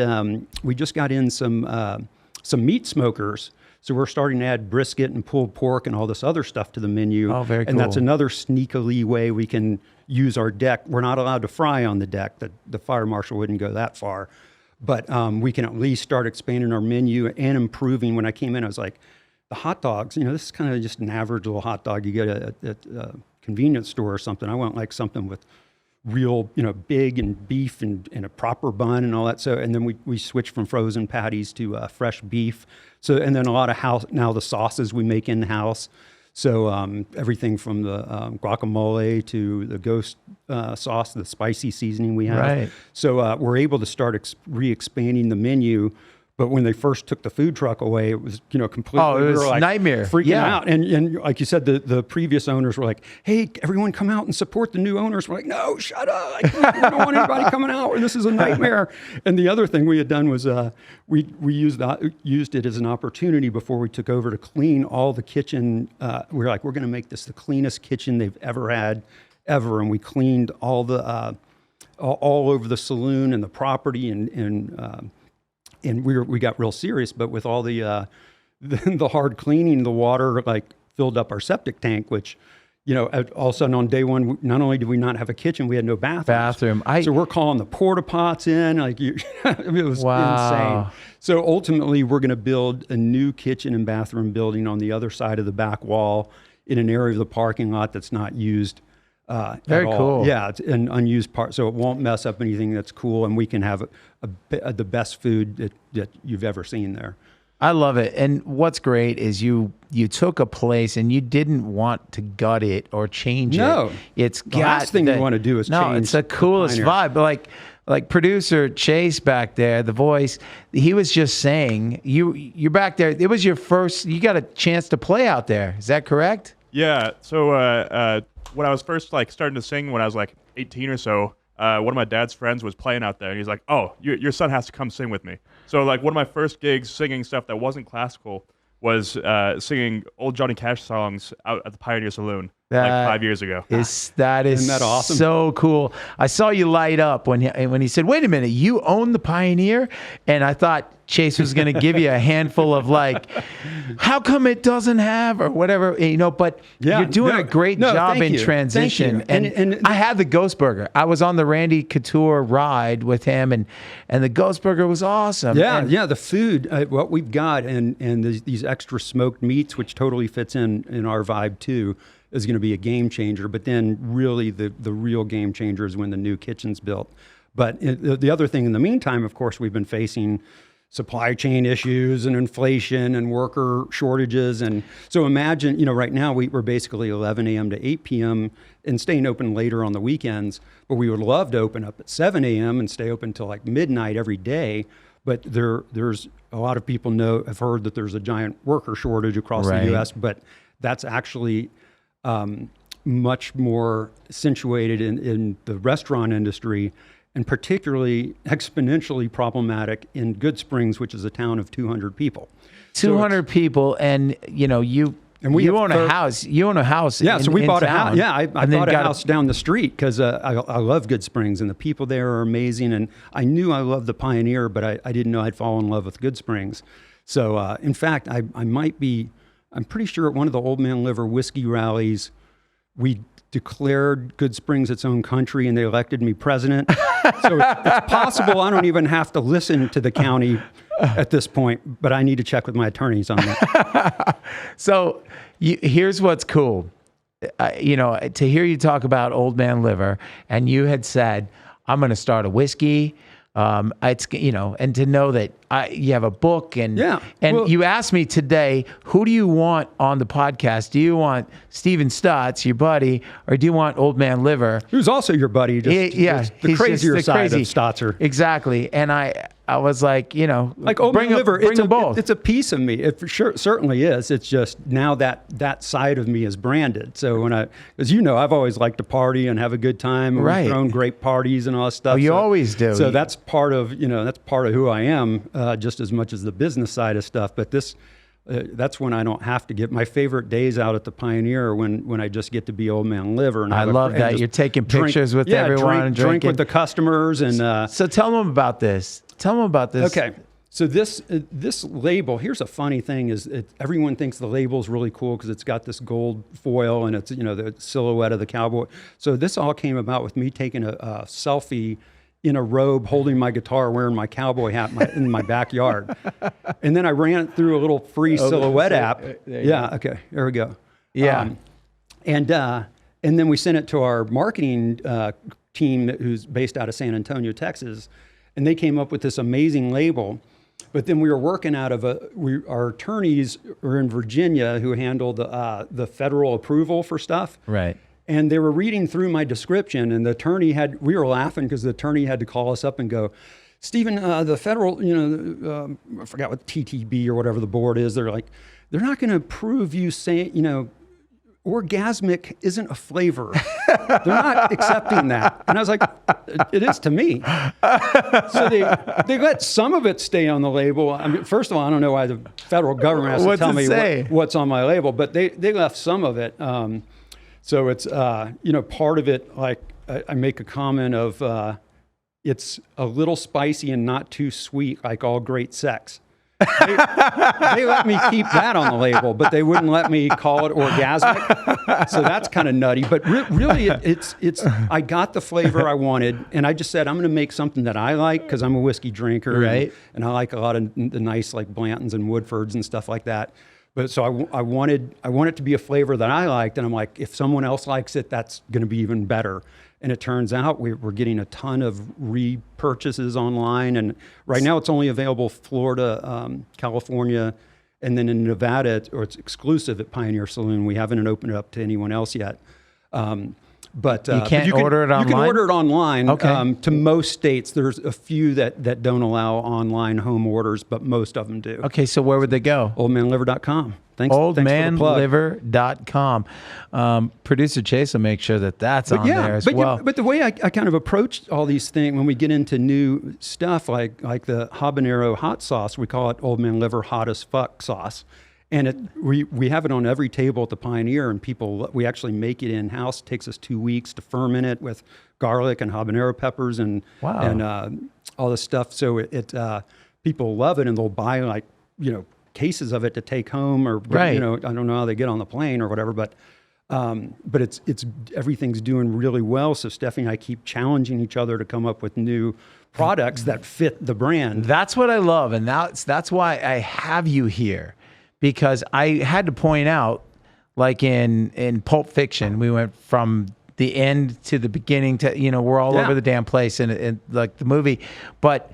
we just got in some meat smokers. So we're starting to add brisket and pulled pork and all this other stuff to the menu. Oh, very cool. And that's another sneakily way we can use our deck. We're not allowed to fry on the deck. The fire marshal wouldn't go that far. But we can at least start expanding our menu and improving. When I came in, I was like, the hot dogs, this is kind of just an average little hot dog you get at a convenience store or something. I want like something with real, big and beef and a proper bun and all that. So, and then we switched from frozen patties to fresh beef. So, and then a lot of now the sauces we make in-house. So everything from the guacamole to the ghost sauce, the spicy seasoning we have. Right. So we're able to start re-expanding the menu. But when they first took the food truck away, it was completely. Oh, it was nightmare. Freaking out. And like you said, the previous owners were like, "Hey, everyone, come out and support the new owners." We're like, "No, shut up! I don't want anybody coming out. This is a nightmare." And the other thing we had done was we used it as an opportunity before we took over to clean all the kitchen. We were like, we're going to make this the cleanest kitchen they've ever had, and we cleaned all the all over the saloon and the property and we got real serious, but with all the hard cleaning, the water filled up our septic tank, which, all of a sudden on day one, not only did we not have a kitchen, we had no bathroom. So we're calling the porta pots in, it was insane. So ultimately, we're going to build a new kitchen and bathroom building on the other side of the back wall in an area of the parking lot that's not used. Very cool. Yeah, it's an unused part, so it won't mess up anything that's cool, and we can have the best food that you've ever seen there. I love it. And what's great is you took a place and you didn't want to gut it or change No. it. It's The last thing you want to do is change it's the coolest Pioneer. vibe. But like producer Chase back there, the voice, he was just saying you're back there. It was your first. You got a chance to play out there. Is that correct? Yeah. So when I was first like starting to sing when I was like 18 or so, one of my dad's friends was playing out there, and he's like, "Oh, your son has to come sing with me." So like one of my first gigs singing stuff that wasn't classical was singing old Johnny Cash songs out at the Pioneer Saloon like 5 years ago. That is Isn't that awesome? so cool. I saw you light up when he said, "Wait a minute, you own the Pioneer?" And I thought Chase was going to give you a handful of like, "How come it doesn't have?" or whatever, but you're doing a great job thank in you. transition. Thank you. And I had the Ghost Burger. I was on the Randy Couture ride with him, and the Ghost Burger was awesome. Yeah, And- yeah. The food, what we've got, and these extra smoked meats, which totally fits in our vibe too, is going to be a game changer. But then, really, the real game changer is when the new kitchen's built. But the other thing, in the meantime, of course, we've been facing supply chain issues and inflation and worker shortages. And so imagine, right now we're basically 11 a.m. to 8 p.m. and staying open later on the weekends. But we would love to open up at 7 a.m. and stay open till like midnight every day. But there's a lot of people have heard that there's a giant worker shortage across Right. the U.S., but that's actually much more accentuated in the restaurant industry, and particularly exponentially problematic in Goodsprings, which is a town of 200 people. 200 people, and you own a house. You own a house. Yeah, so we bought a town. house. Yeah, I And then bought a got house down the street because I love Goodsprings, and the people there are amazing. And I knew I loved the Pioneer, but I didn't know I'd fall in love with Goodsprings. So, in fact, I'm pretty sure at one of the Old Man Liver whiskey rallies, we declared Goodsprings its own country, and they elected me president. So it's possible I don't even have to listen to the county at this point, but I need to check with my attorneys on that. So here's what's cool. To hear you talk about Old Man Liver, and you had said, "I'm going to start a whiskey." And to know that you have a book, and you asked me today, who do you want on the podcast? Do you want Steven Staats, your buddy, or do you want Old Man Liver? Who's also your buddy, just the crazier side of Staatser. Exactly. And I was like, like Old Man Liver, bring them both. It's a piece of me. It for sure certainly is. It's just now that side of me is branded. So as I've always liked to party and have a good time. And Right. We've thrown great parties and all that stuff. Oh, you always do. So that's part of who I am, just as much as the business side of stuff. But that's when I don't have to get my favorite days out at the Pioneer when I just get to be Old Man Liver. And I love that you're taking pictures with everyone and drink drinking with the customers and. So tell them about this. Okay. So this label, here's a funny thing is everyone thinks the label's really cool because it's got this gold foil and it's, the silhouette of the cowboy. So this all came about with me taking a selfie in a robe, holding my guitar, wearing my cowboy hat in my backyard. And then I ran it through a little free silhouette app. Okay, there we go. Yeah. And then we sent it to our marketing team who's based out of San Antonio, Texas. And they came up with this amazing label. But then we were working out of our attorneys are in Virginia who handle the federal approval for stuff. Right. And they were reading through my description, and we were laughing because the attorney had to call us up and go, "Stephen, the federal, I forgot what TTB or whatever the board is. They're like, they're not going to approve you saying, orgasmic isn't a flavor. They're not accepting that." And I was like, "It is to me." So they let some of it stay on the label. I mean, first of all, I don't know why the federal government has to tell me what's on my label, but they left some of it. So it's, part of it, like I make a comment of it's a little spicy and not too sweet, like all great sex. They let me keep that on the label, but they wouldn't let me call it orgasmic. So that's kind of nutty. But really, it's I got the flavor I wanted, and I just said I'm going to make something that I like because I'm a whiskey drinker, right? And I like a lot of the nice like Blantons and Woodfords and stuff like that. But so I wanted it to be a flavor that I liked, and I'm like, if someone else likes it, that's going to be even better. And it turns out we're getting a ton of repurchases online. And right now it's only available Florida, California, and then in Nevada, it's exclusive at Pioneer Saloon. We haven't opened it up to anyone else yet. But you can't order it online? You can order it online. Okay. To most states, there's a few that don't allow online home orders, but most of them do. Okay, so where would they go? Oldmanliver.com. Thanks for the plug. Oldmanliver.com. Producer Chase will make sure that's on there as well. But the way I kind of approach all these things when we get into new stuff, like the habanero hot sauce, we call it Old Man Liver Hot as Fuck sauce. And we have it on every table at the Pioneer, and we actually make it in-house. It takes us 2 weeks to ferment it with garlic and habanero peppers and all this stuff. So people love it, and they'll buy cases of it to take home, or I don't know how they get on the plane or whatever, but it's everything's doing really well. So Stephanie and I keep challenging each other to come up with new products that fit the brand. That's what I love, and that's why I have you here, because I had to point out, like in Pulp Fiction, we went from the end to the beginning to we're all over the damn place in like the movie, but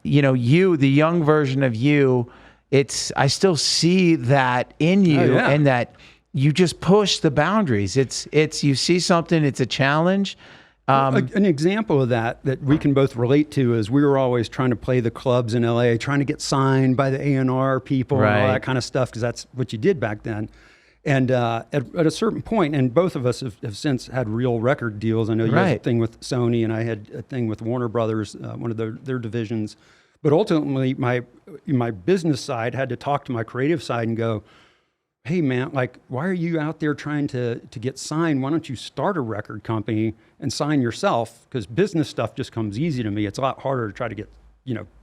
you, the young version of you. I still see that in you, and that you just push the boundaries. It's you see something, it's a challenge. An example of that we can both relate to is we were always trying to play the clubs in LA, trying to get signed by the A&R people and all that kind of stuff, because that's what you did back then. And at a certain point, and both of us have since had real record deals. I know you had a thing with Sony, and I had a thing with Warner Brothers, one of their divisions. But ultimately, my business side had to talk to my creative side and go, hey, man, like, why are you out there trying to get signed? Why don't you start a record company and sign yourself? Because business stuff just comes easy to me. It's a lot harder to try to get,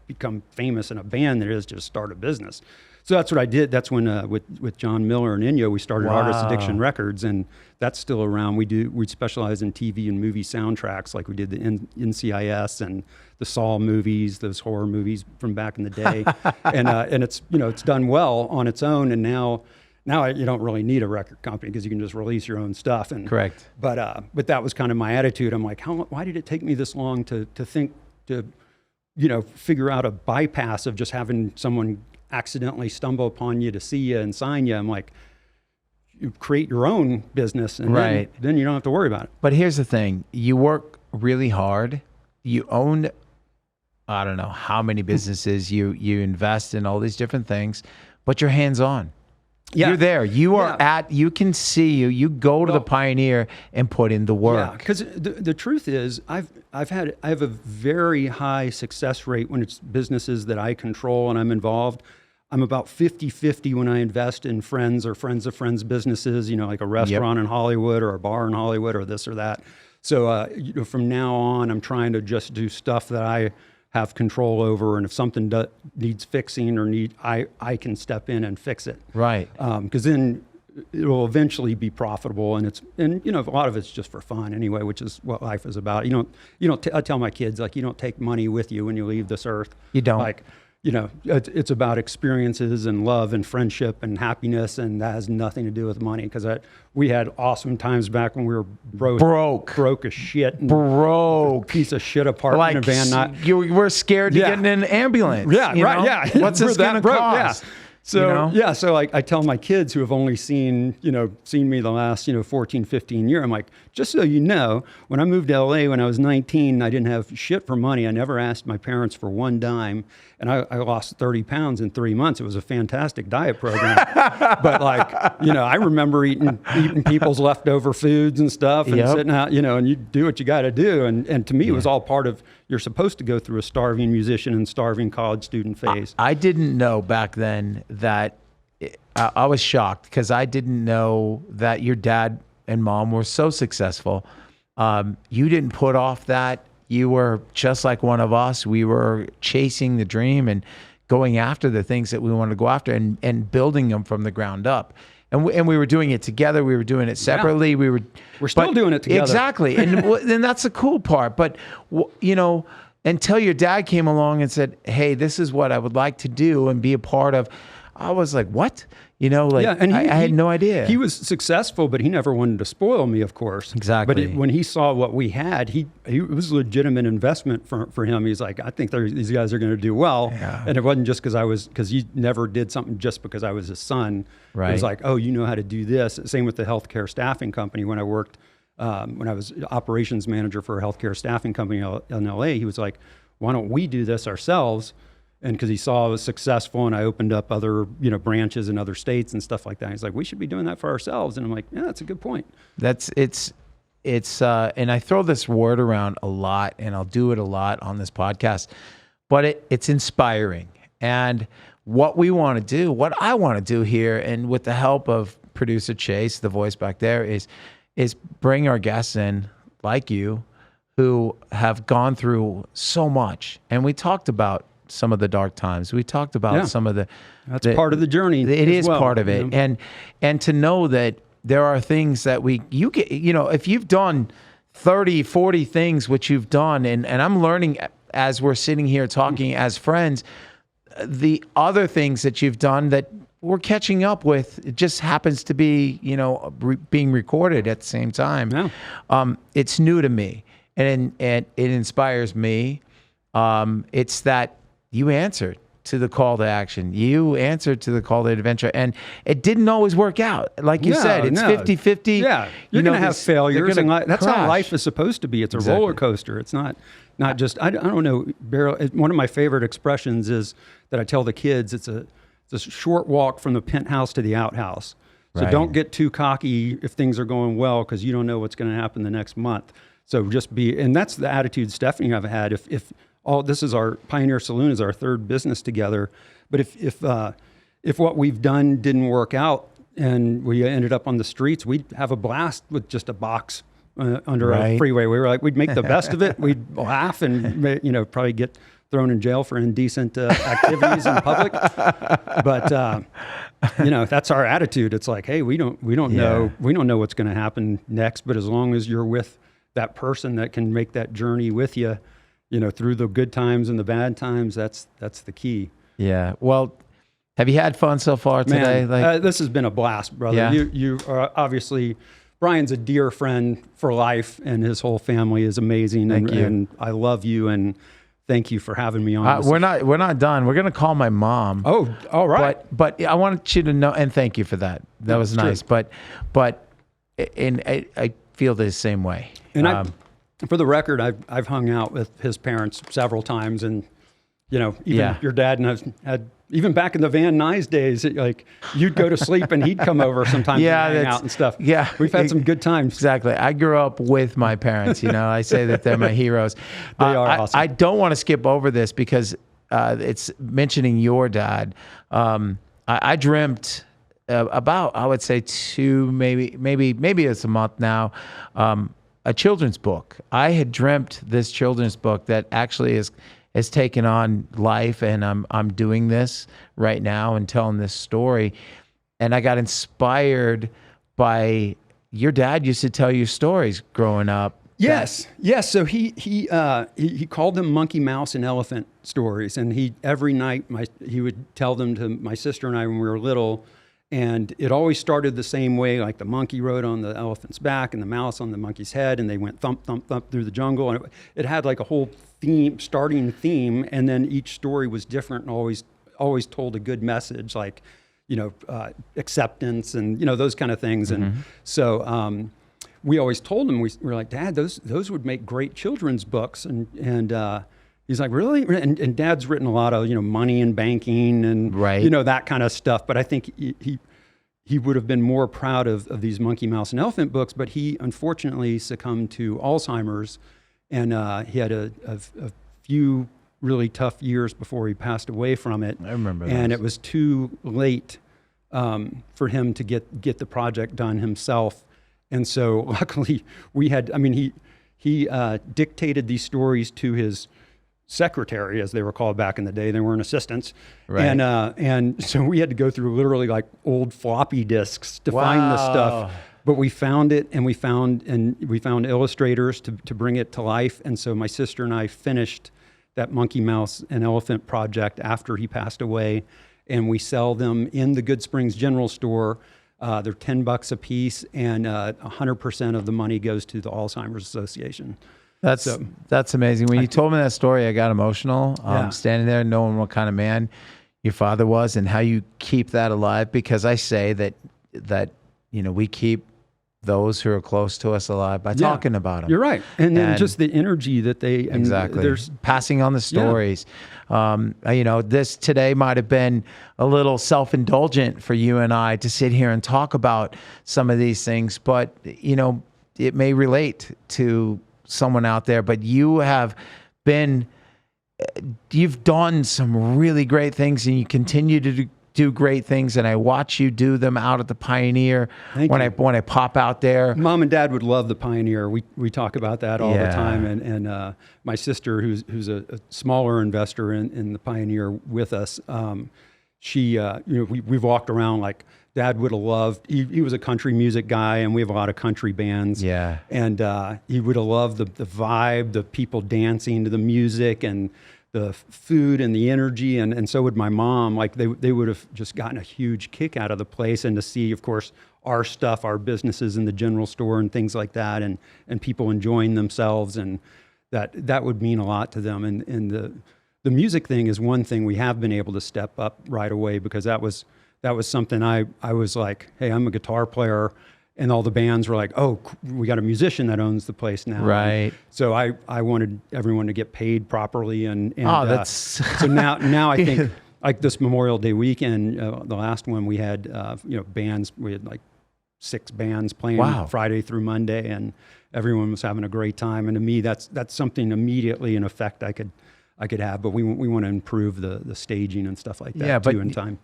become famous in a band than it is to start a business. So that's what I did. That's when with John Miller and Ennio, we started Artist Addiction Records, and that's still around. We specialize in TV and movie soundtracks, like we did the NCIS and the Saw movies, those horror movies from back in the day, and it's it's done well on its own. And now you don't really need a record company because you can just release your own stuff. And correct. But that was kind of my attitude. I'm like, why did it take me this long to think to figure out a bypass of just having someone accidentally stumble upon you to see you and sign you? I'm like, you create your own business, and then you don't have to worry about it. But here's the thing: you work really hard. You own, I don't know how many businesses. You invest in all these different things, but you're hands on. Yeah. You're there. You are you can see you go to the Pioneer and put in the work. Yeah, because the truth is I have a very high success rate when it's businesses that I control and I'm involved. I'm about 50-50 when I invest in friends or friends of friends businesses, like a restaurant in Hollywood or a bar in Hollywood or this or that. So from now on, I'm trying to just do stuff that I have control over, and if something needs fixing or I can step in and fix it. Right. Because then it will eventually be profitable, and a lot of it's just for fun anyway, which is what life is about. I tell my kids, like, you don't take money with you when you leave this earth. You don't. Like, it's about experiences and love and friendship and happiness, and that has nothing to do with money. Because we had awesome times back when we were broke as shit, and a piece of shit apartment in Van Nuys. You were scared to get in an ambulance. Yeah, right. Yeah, what's this going to cost? Yeah. So so I tell my kids who have only seen me the last 14, 15 years, I'm like, just so you know, when I moved to LA when I was 19, I didn't have shit for money. I never asked my parents for one dime, and I lost 30 pounds in 3 months. It was a fantastic diet program. But I remember eating people's leftover foods and stuff, and sitting out, and you do what you got to do. And to me, it was all part of, you're supposed to go through a starving musician and starving college student phase. I didn't know back then that I was shocked, because I didn't know that your dad and mom were so successful. You didn't put off that. You were just like one of us. We were chasing the dream and going after the things that we wanted to go after, and building them from the ground up. And we were doing it together. We were doing it separately. Yeah. We're still doing it together. Exactly. And that's the cool part. But, until your dad came along and said, hey, this is what I would like to do and be a part of. I was like, what? You know, like, Yeah, and I had no idea. He was successful, but he never wanted to spoil me, of course. Exactly. But when he saw what we had, it was a legitimate investment for him. He's like, I think these guys are going to do well. Yeah. And it wasn't just because he never did something just because I was his son. Right. It was like, oh, you know how to do this. Same with the healthcare staffing company. When I worked, when I was operations manager for a healthcare staffing company in LA, he was like, why don't we do this ourselves? And because he saw I was successful and I opened up other, branches in other states and stuff like that. He's like, we should be doing that for ourselves. And I'm like, yeah, that's a good point. It's and I throw this word around a lot, and I'll do it a lot on this podcast, but it's inspiring. And what we want to do, what I want to do here, and with the help of producer Chase, the voice back there, is bring our guests in like you who have gone through so much. And we talked about some of the dark times. We talked about some of that's part of the journey. It is part of it. And to know that there are things that you get, if you've done 30, 40 things, which you've done, and I'm learning as we're sitting here talking as friends, the other things that you've done that we're catching up with, it just happens to be, being recorded at the same time. Yeah. It's new to me, and it inspires me. It's that you answered to the call to action. You answered to the call to adventure. And it didn't always work out. Like you said, it's 50-50. Yeah. You're going to have failures. And that's crash. How life is supposed to be. It's a roller coaster. It's not just, I don't know, Beryl, one of my favorite expressions is that I tell the kids, it's a short walk from the penthouse to the outhouse. So don't get too cocky if things are going well, because you don't know what's going to happen the next month. So just and that's the attitude Stephanie and I've had. This is our Pioneer Saloon is our third business together. But if what we've done didn't work out and we ended up on the streets, we'd have a blast with just a box under a freeway. We were like, we'd make the best of it. We'd laugh and probably get thrown in jail for indecent activities in public. But that's our attitude. It's like, hey, we don't know what's going to happen next. But as long as you're with that person that can make that journey with you, through the good times and the bad times, that's the key. Yeah. Well, have you had fun so far today? Man, this has been a blast, brother. Yeah. You are obviously, Bryan's a dear friend for life, and his whole family is amazing. Thank you. And I love you, and thank you for having me on. We're not done. We're going to call my mom. Oh, all right. But I wanted you to know, and thank you for that. That was nice. True. But I feel the same way. And for the record, I've hung out with his parents several times, and even your dad and I've had, even back in the Van Nuys days, like you'd go to sleep and he'd come over sometimes and hang out and stuff. Yeah, we've had some good times. Exactly. I grew up with my parents. I say that they're my heroes. They are awesome. I don't want to skip over this because it's mentioning your dad. I dreamt about, I would say, maybe it's a month now. A children's book. I had dreamt this children's book that actually has taken on life, and I'm doing this right now and telling this story. And I got inspired by your dad used to tell you stories growing up. Yes. So he called them monkey, mouse, and elephant stories, and every night he would tell them to my sister and I when we were little. And it always started the same way, like the monkey rode on the elephant's back and the mouse on the monkey's head, and they went thump, thump, thump through the jungle. And it had like a whole starting theme, and then each story was different and always told a good message, like, acceptance and, those kind of things. Mm-hmm. And so we always told him, we were like, Dad, those would make great children's books. And he's like, really? And Dad's written a lot of, money and banking and, that kind of stuff. But I think he would have been more proud of these monkey, mouse, and elephant books. But he unfortunately succumbed to Alzheimer's, and he had a few really tough years before he passed away from it. I remember that. And it was too late for him to get the project done himself. And so luckily he dictated these stories to his secretary, as they were called back in the day. They weren't assistants. Right. And so we had to go through literally like old floppy disks to find the stuff. But we found it, and we found illustrators to bring it to life. And so my sister and I finished that monkey, mouse, and elephant project after he passed away. and we sell them in the Goodsprings General Store. They're $10 a piece, and 100% of the money goes to the Alzheimer's Association. That's amazing. When you told me that story, I got emotional. Standing there, knowing what kind of man your father was, and how you keep that alive. Because I say that we keep those who are close to us alive by talking about them. You're right, and then just the energy that they exactly. There's passing on the stories. This today might have been a little self-indulgent for you and I to sit here and talk about some of these things, but it may relate to someone out there. But you've done some really great things, and you continue to do great things, and I watch you do them out at the Pioneer. When I pop out there. Mom and Dad would love the Pioneer. We talk about that all the time, and my sister, who's a smaller investor in the Pioneer with us, we've walked around like Dad would have loved. He was a country music guy, and we have a lot of country bands. Yeah, and he would have loved the vibe, the people dancing to the music, and the food and the energy, and so would my mom. Like they would have just gotten a huge kick out of the place, and to see, of course, our stuff, our businesses in the general store and things like that, and people enjoying themselves, and that would mean a lot to them. And the music thing is one thing we have been able to step up right away, because that was something I was like, hey, I'm a guitar player. And all the bands were like, oh, we got a musician that owns the place now. Right. And so I wanted everyone to get paid properly. And that's... so now I think like this Memorial Day weekend, the last one we had, bands, we had like 6 bands playing Friday through Monday, and everyone was having a great time. And to me, that's something immediately in effect I could have, but we want to improve the staging and stuff like that too in time.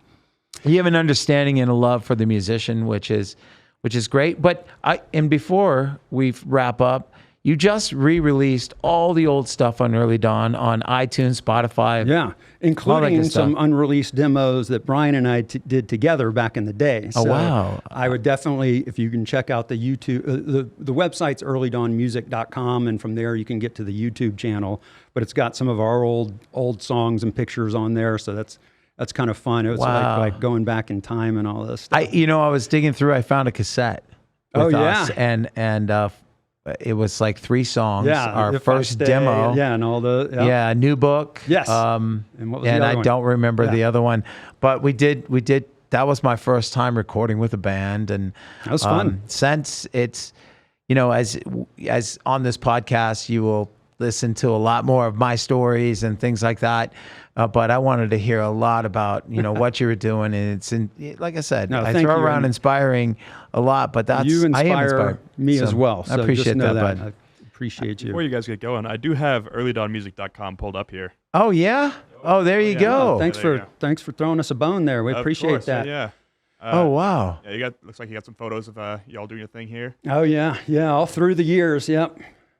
You have an understanding and a love for the musician, which is great. But before we wrap up, you just re-released all the old stuff on Early Dawn on iTunes, Spotify. Yeah, including some unreleased demos that Bryan and I did together back in the day. Oh, wow. I would definitely, if you can check out the YouTube, the website's earlydawnmusic.com, and from there you can get to the YouTube channel. But it's got some of our old songs and pictures on there, so that's kind of fun. It was like going back in time and all this stuff. I was digging through. I found a cassette with us, and it was like 3 songs. Yeah, our first demo. Yeah, and all the new book. Yes. And what was the other I one? don't remember the other one, but we did. That was my first time recording with a band, and that was fun. Since it's, as on this podcast, you will listen to a lot more of my stories and things like that. But I wanted to hear a lot about, what you were doing. And like I said, I throw around inspiring a lot, but you I am inspired me as well. So I appreciate that, bud. bud. I appreciate you. Before you guys get going, I do have earlydawnmusic.com pulled up here. Oh, yeah? Oh, there you go. Thanks for throwing us a bone there. We appreciate that. Yeah. Oh, wow. Yeah, looks like you got some photos of y'all doing your thing here. Oh, yeah. Yeah, all through the years. Yep.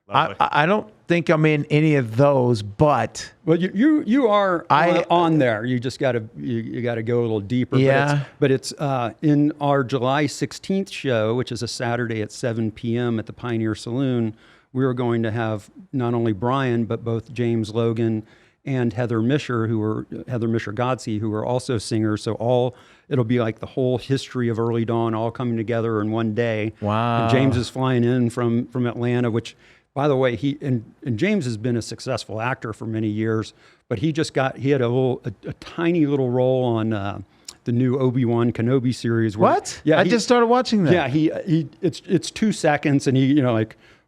I don't think I'm in any of those, but well, you are on there. You just got to go a little deeper. Yeah. But it's in our July 16th show, which is a Saturday at 7 p.m. at the Pioneer Saloon. We are going to have not only Bryan, but both James Logan and Heather Misher Godsey, who are also singers. So it'll be like the whole history of Early Dawn all coming together in one day. Wow. And James is flying in from Atlanta, which, by the way, and James has been a successful actor for many years, but he had a tiny little role on the new Obi-Wan Kenobi series. What? Yeah, I just started watching that. Yeah, it's 2 seconds, and he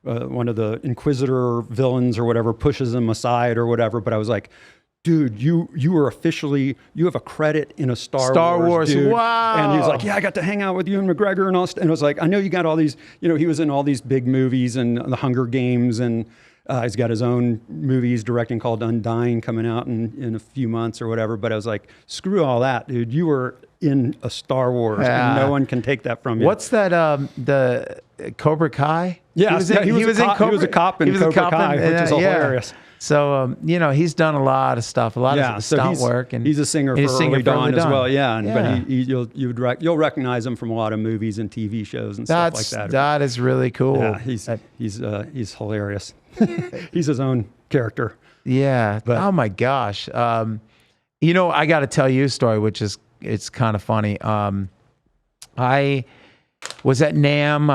one of the Inquisitor villains or whatever pushes him aside or whatever. But I was like, dude, you have a credit in a Star Wars, dude. Wow. And he was like, yeah, I got to hang out with Ewan McGregor and all. And I was like, I know you got all these, he was in all these big movies and the Hunger Games, and he's got his own movies directing called Undying coming out in a few months or whatever. But I was like, screw all that, dude. You were in a Star Wars, and no one can take that from you. What's that? The Cobra Kai? Yeah, he was a cop in Cobra Kai, which is hilarious. So, he's done a lot of stuff, a lot of stunt work. And he's a singer for Early Dawn as well. Yeah, yeah. But you'll recognize him from a lot of movies and TV shows and stuff like that. That is really cool. Yeah, he's hilarious. He's his own character. Yeah. Oh my gosh. I got to tell you a story, which is it's kind of funny. I was at NAMM.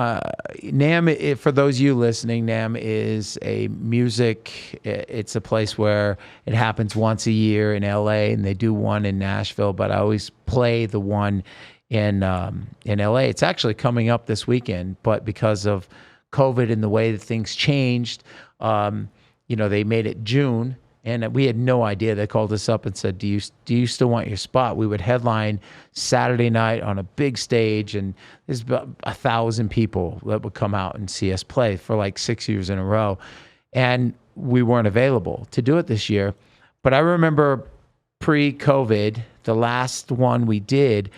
NAMM, for those of you listening, NAMM is a music. It's a place where it happens once a year in LA, and they do one in Nashville. But I always play the one in LA. It's actually coming up this weekend, but because of COVID and the way that things changed, they made it June. And we had no idea. They called us up and said, do you still want your spot? We would headline Saturday night on a big stage, and there's about 1,000 people that would come out and see us play for like 6 years in a row. And we weren't available to do it this year. But I remember pre-COVID, the last one we did,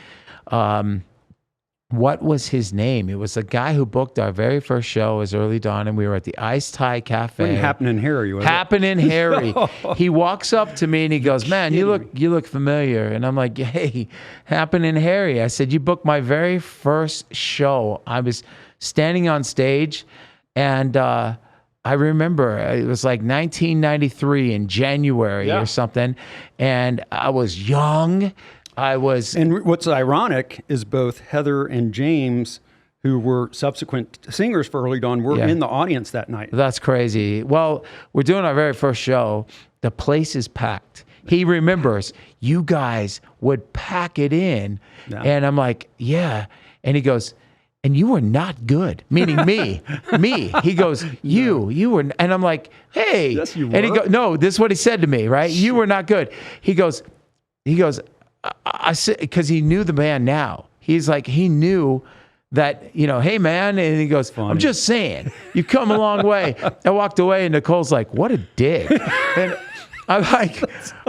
what was his name? It was a guy who booked our very first show as Early Dawn, and we were at the Iced Thai Cafe. Happening Harry, was it? Happening Harry. He walks up to me and he goes, "Man, you look familiar." And I'm like, "Hey, Happening Harry." I said, "You booked my very first show." I was standing on stage, and I remember it was like 1993 in January or something, and I was young. And what's ironic is both Heather and James, who were subsequent singers for Early Dawn, were in the audience that night. That's crazy. Well, we're doing our very first show. The place is packed. He remembers you guys would pack it in. Yeah. And I'm like, yeah. And he goes, "And you were not good," meaning me. He goes, you were, and I'm like, "Hey." Yes, you were. And he goes, "No, this is what he said to me, right? You were not good." He goes, I said, because he knew the band now. He's like, he knew that, "Hey, man." And he goes, "I'm just saying, you've come a long way." I walked away, and Nicole's like, "What a dick." And I'm like,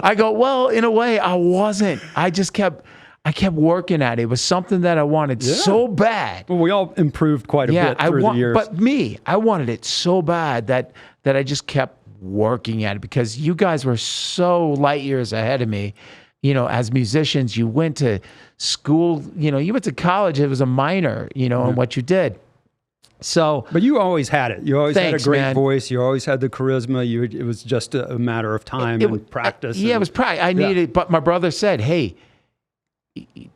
I go, "Well, in a way, I wasn't. I kept working at it. It was something that I wanted so bad." Well, we all improved quite a bit through the years. But I wanted it so bad that I just kept working at it, because you guys were so light years ahead of me. As musicians, you went to school, you went to college. It was a minor, in what you did. So, but you always had it. You always had a great voice. You always had the charisma. It was just a matter of time and practice. It was practice. I needed, but my brother said, "Hey,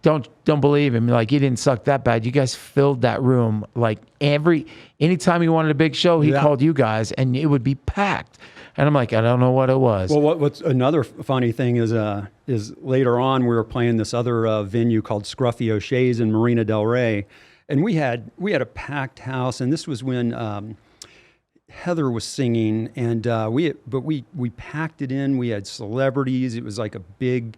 don't believe him. Like, he didn't suck that bad. You guys filled that room. Like anytime he wanted a big show, he called you guys, and it would be packed." And I'm like, I don't know what it was. Well, what's another funny thing is later on we were playing this other venue called Scruffy O'Shea's in Marina Del Rey, and we had a packed house, and this was when Heather was singing, and we packed it in. We had celebrities. It was like a big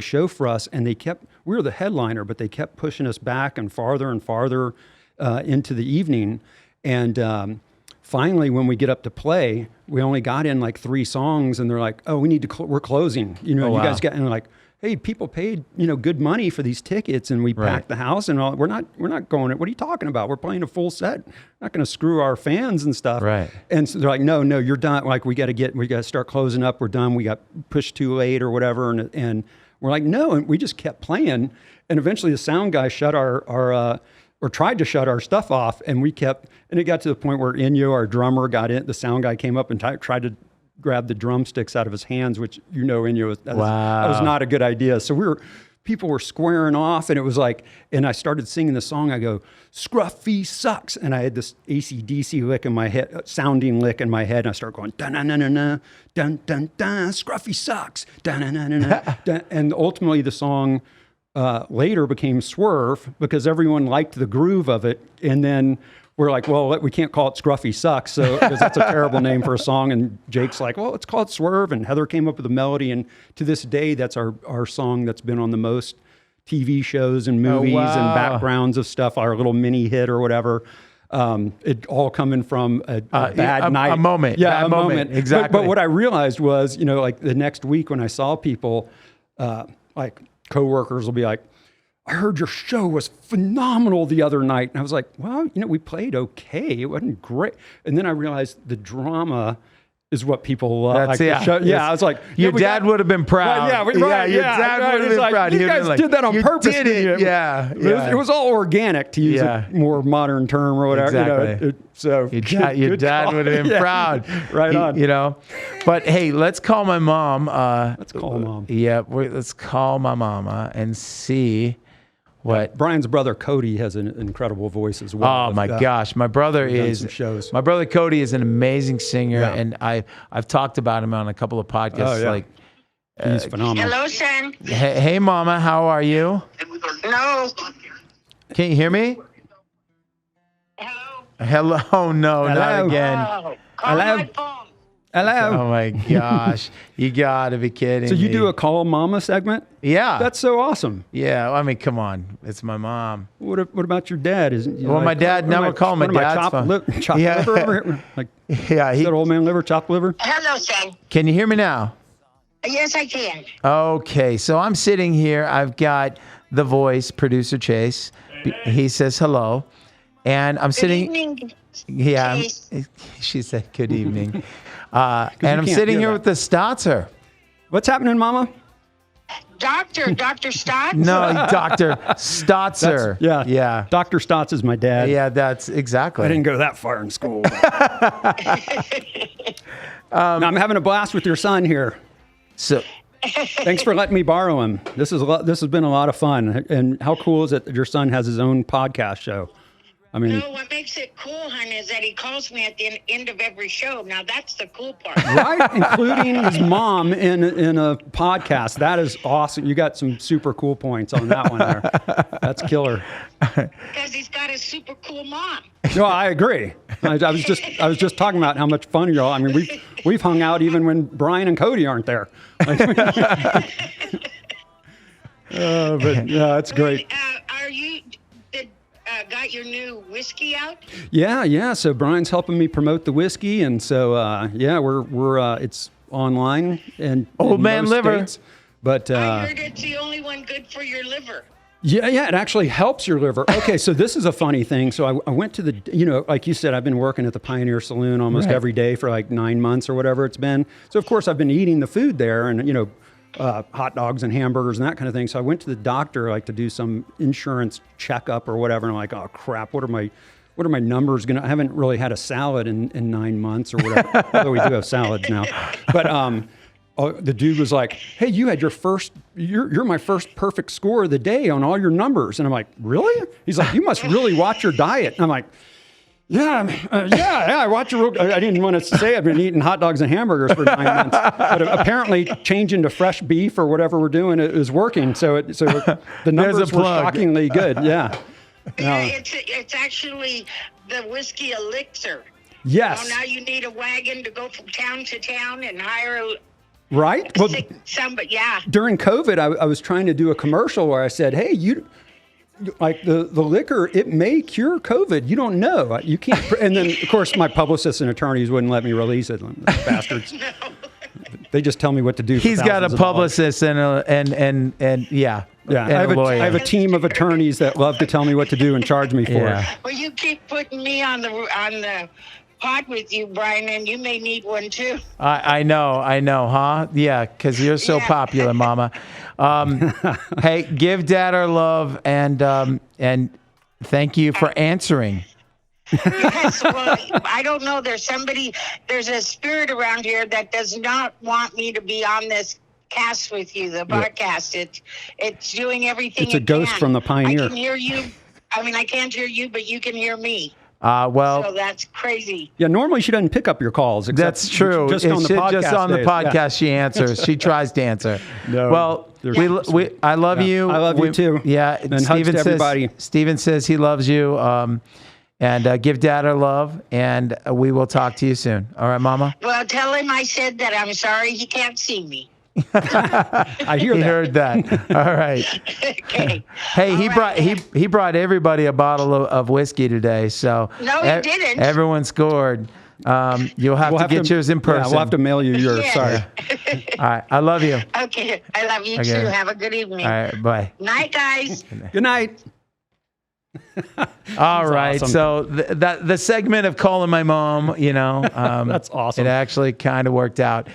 show for us, and we were the headliner, but they kept pushing us back and farther into the evening, and finally, when we get up to play, we only got in like 3 songs, and they're like, "Oh, we need to. We're closing." You guys got, and like, "Hey, people paid good money for these tickets, and we packed the house, and all. We're not going. What are you talking about? We're playing a full set. We're not going to screw our fans and stuff." Right. And so they're like, "No, you're done. Like, we got to start closing up. We're done. We got pushed too late or whatever." And we're like, "No," and we just kept playing, and eventually the sound guy shut or tried to shut our stuff off, and it got to the point where Inyo, our drummer, got in. The sound guy came up and tried to grab the drumsticks out of his hands, which Inyo, that was not a good idea. So people were squaring off, and it was like, and I started singing the song. I go, "Scruffy sucks," and I had this AC/DC lick in my head, sounding lick in my head, and I start going, dun dun dun dun dun dun dun dun, "Scruffy sucks," dun dun dun dun dun, and ultimately the song later became Swerve, because everyone liked the groove of it. And then we're like, well, we can't call it Scruffy Sucks, because that's a terrible name for a song. And Jake's like, well, let's call it Swerve. And Heather came up with a melody. And to this day, that's our song that's been on the most TV shows and movies and backgrounds of stuff, our little mini hit or whatever. It all coming from a bad night. A moment. Yeah, a moment. Exactly. But what I realized was, like the next week when I saw people, like, coworkers will be like, "I heard your show was phenomenal the other night." And I was like, well, we played okay. It wasn't great. And then I realized the drama is what people That's- like to yeah. show. Yeah, That's- I was like, Your we dad got- would have been proud. Right, yeah, right, your yeah, dad right. would have He's been like, proud. you He'd have guys been like, did that on "You purpose, did didn't it." you? Yeah, It was all organic, to use Yeah. a more modern term or whatever. Exactly. So Your good dad call. would have been Yeah. proud. Right on. You know, but hey, let's call my mom. Let's call Mom. Yeah, let's call my mama and see what. Brian's brother Cody has an incredible voice as well. Oh my gosh, my brother done is some shows. my brother Cody is an amazing singer, Yeah. and I've talked about him on a couple of podcasts. Oh, yeah. Like, He's phenomenal. Hello, son. hey, mama, how are you? No. Can you hear me? Hello. Hello, no, not Hello. again. Oh, call Hello. my phone. Hello. Oh my gosh, you gotta be kidding So you me. do a call mama segment? Yeah. That's so awesome. Yeah, I mean, come on, it's my mom. What about your dad? Well, my dad never called my dad's chopped phone. chopped Yeah. liver over here? Like Yeah, that old man liver, chopped liver? Hello, son. can you hear me now? Yes, I can. Okay, so I'm sitting here. I've got the voice, producer Chase. He says hello, and I'm Good sitting. evening. Yeah, Chase. she said good evening, and I'm can't sitting hear here that. with the Staatser. What's happening, Mama? Dr. Stott? No, Dr. Staatser. Yeah. yeah, Dr. Stotts is my dad. yeah. That's exactly. I didn't go that far in school. No, I'm having a blast with your son here. So Thanks for letting me borrow him. This has been a lot of fun. And how cool is it that your son has his own podcast show? I mean, No, what makes it cool, hon, is that he calls me at the end of every show. Now, that's the cool part. right, including his mom in a podcast. That is awesome. You got some super cool points on that one there. That's killer. Because he's got a super cool mom. No, I agree. I was just talking about how much fun y'all. I mean, we've hung out even when Bryan and Cody aren't there. But yeah, it's great. Are you got your new whiskey out? Yeah. So Brian's helping me promote the whiskey, and so yeah, we're it's online and Old in man most liver. states. But I heard it's the only one good for your liver. yeah, it actually helps your liver. Okay, so this is a funny thing. So I went to the, like you said, I've been working at the Pioneer Saloon almost Right. every day for like 9 months or whatever it's been. So of course I've been eating the food there, and hot dogs and hamburgers and that kind of thing. So I went to the doctor like to do some insurance checkup or whatever, and I'm like, oh crap, what are my numbers gonna? I haven't really had a salad in 9 months or whatever. Although we do have salads now, but the dude was like, hey, you had you're my first perfect score of the day on all your numbers. And I'm like, really? He's like, you must really watch your diet. And I'm like, yeah, I watch your, I didn't want to say I've been eating hot dogs and hamburgers for 9 months, but apparently changing to fresh beef or whatever we're doing is working. So the numbers were plug. shockingly good. Yeah. Yeah, it's actually the whiskey elixir. Yes. Oh, now you need a wagon to go from town to town and hire a Right. Well, somebody. Yeah. during COVID, I was trying to do a commercial where I said, hey, like the liquor, it may cure COVID. You don't know. You can't. And then, of course, my publicists and attorneys wouldn't let me release it. Bastards. No. They just tell me what to do. for he's got a thousands of dollars. publicist and yeah. Yeah, and I have a lawyer. I have a team of attorneys that love to tell me what to do and charge me for Yeah. it. Well, you keep putting me on the pod with you, Brian, and you may need one too. I know, huh? Yeah, because you're so Yeah. popular, Mama. Hey, give Dad our love and thank you for answering. Yes, well, I don't know. There's a spirit around here that does not want me to be on this cast with you, the podcast. It's doing everything It's a it ghost can. from the Pioneer. I can hear you. I mean, I can't hear you, but you can hear me. Well, So that's crazy. Yeah, normally she doesn't pick up your calls. except that's true. Just It's on the podcast. just on the days. podcast Yeah. she answers. She tries to answer. No, Well, they're we so sweet. I love Yeah. you. I love you too. Yeah. And hugs to everybody. Steven says he loves you. And give Dad our love, and we will talk to you soon. All right, Mama? Well, tell him I said that I'm sorry he can't see me. I hear He that. heard that. All right. Okay. Hey, All right. he brought everybody a bottle of whiskey today. So No, he didn't. Everyone scored. You'll have to get yours in person. Yeah, we'll have to mail you yours. Yeah. Sorry. All right. I love you. Okay. I love you Okay. too. Have a good evening. All right. Bye. Night, guys. Good night. All right. awesome. So the segment of calling my mom, That's awesome. It actually kind of worked out.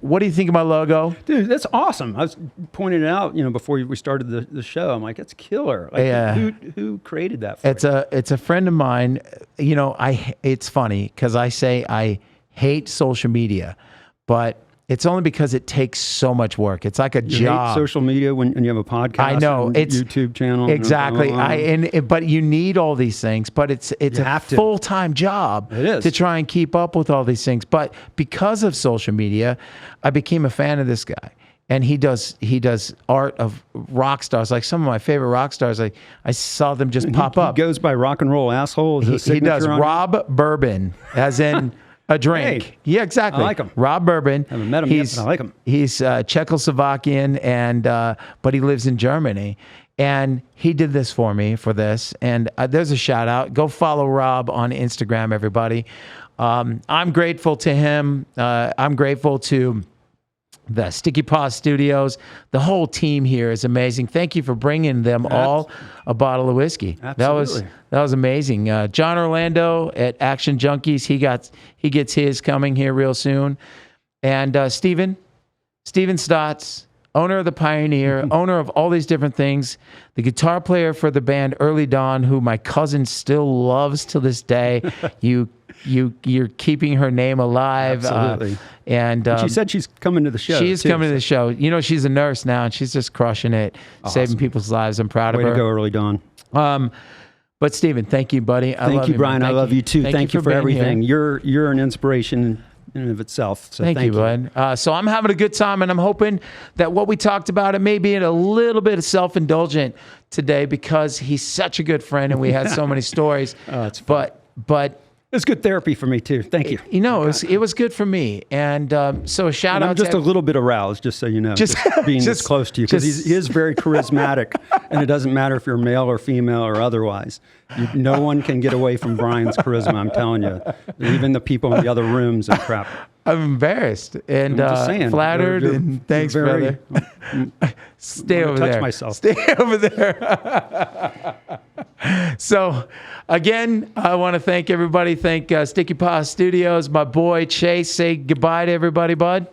What do you think of my logo? Dude, that's awesome. I was pointing it out, before we started the show. I'm like, it's killer. Like, Yeah. who created that for you? It's a friend of mine. It's funny because I say I hate social media, but it's only because it takes so much work. It's like a You job. hate social media when you have a podcast. I know, and it's YouTube channel. Exactly. But you need all these things. But it's a have to. full-time job It is. to try and keep up with all these things. But because of social media, I became a fan of this guy. And he does art of rock stars. Like some of my favorite rock stars, I saw them just pop up. He goes by rock and roll asshole. Is his He does signature on it? Rob Bourbon, as in a drink. Hey, Yeah, exactly. I like him. Rob Bourbon. Haven't met him yet, but I like him. He's Czechoslovakian, but he lives in Germany. And he did this for me for this. And there's a shout out. Go follow Rob on Instagram, everybody. I'm grateful to him. I'm grateful to the Sticky Paw Studios. The whole team here is amazing. Thank you for bringing them all a bottle of whiskey. Absolutely. That was amazing. John Orlando at Action Junkies, he gets his coming here real soon. And Steven Staats, owner of the Pioneer, owner of all these different things, the guitar player for the band EARLYDAWN, who my cousin still loves to this day. You're keeping her name alive. Absolutely. And She said she's coming to the show. she is too, coming to so the show. She's a nurse now, and she's just crushing it, saving people's lives. I'm proud Way of to her. go, Early Dawn. But Steven, thank you, buddy. I Thank love you, Brian. man. I love you too. Thank you for being everything. here. You're an inspiration in and of itself. So Thank you, bud. So I'm having a good time, and I'm hoping that what we talked about, it may be a little bit self-indulgent today because he's such a good friend, and we had so many stories. It's fun. But It's good therapy for me too. Thank you. it was good for me, and so a shout And out. I'm just to a little bit aroused, just so you know, just being this close to you, because he is very charismatic, and it doesn't matter if you're male or female or otherwise. No one can get away from Brian's charisma. I'm telling you, even the people in the other rooms and crap. I'm embarrassed and I'm just saying, flattered, you're and thanks, very- brother. Stay I'm over gonna touch there. myself. Stay over there. So, again, I want to thank everybody. Thank Sticky Paw Studios, my boy Chase. Say goodbye to everybody, bud.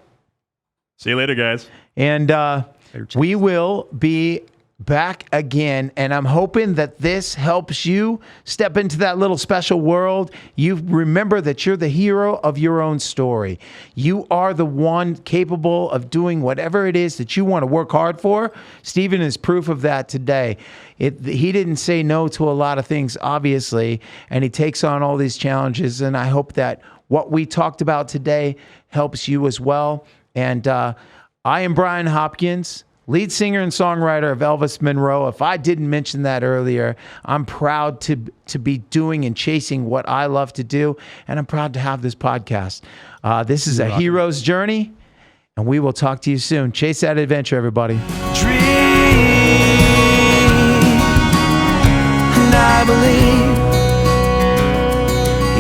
See you later, guys. And Chase. we will be back again. And I'm hoping that this helps you step into that little special world. You remember that you're the hero of your own story. You are the one capable of doing whatever it is that you want to work hard for. Steven is proof of that today. He didn't say no to a lot of things, obviously, and he takes on all these challenges. And I hope that what we talked about today helps you as well. And I am Brian Hopkins, lead singer and songwriter of Elvis Monroe. If I didn't mention that earlier, I'm proud to be doing and chasing what I love to do, and I'm proud to have this podcast. This is a hero's journey, and we will talk to you soon. Chase that adventure, everybody. Dream, and I believe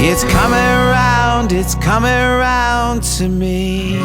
it's coming around to me.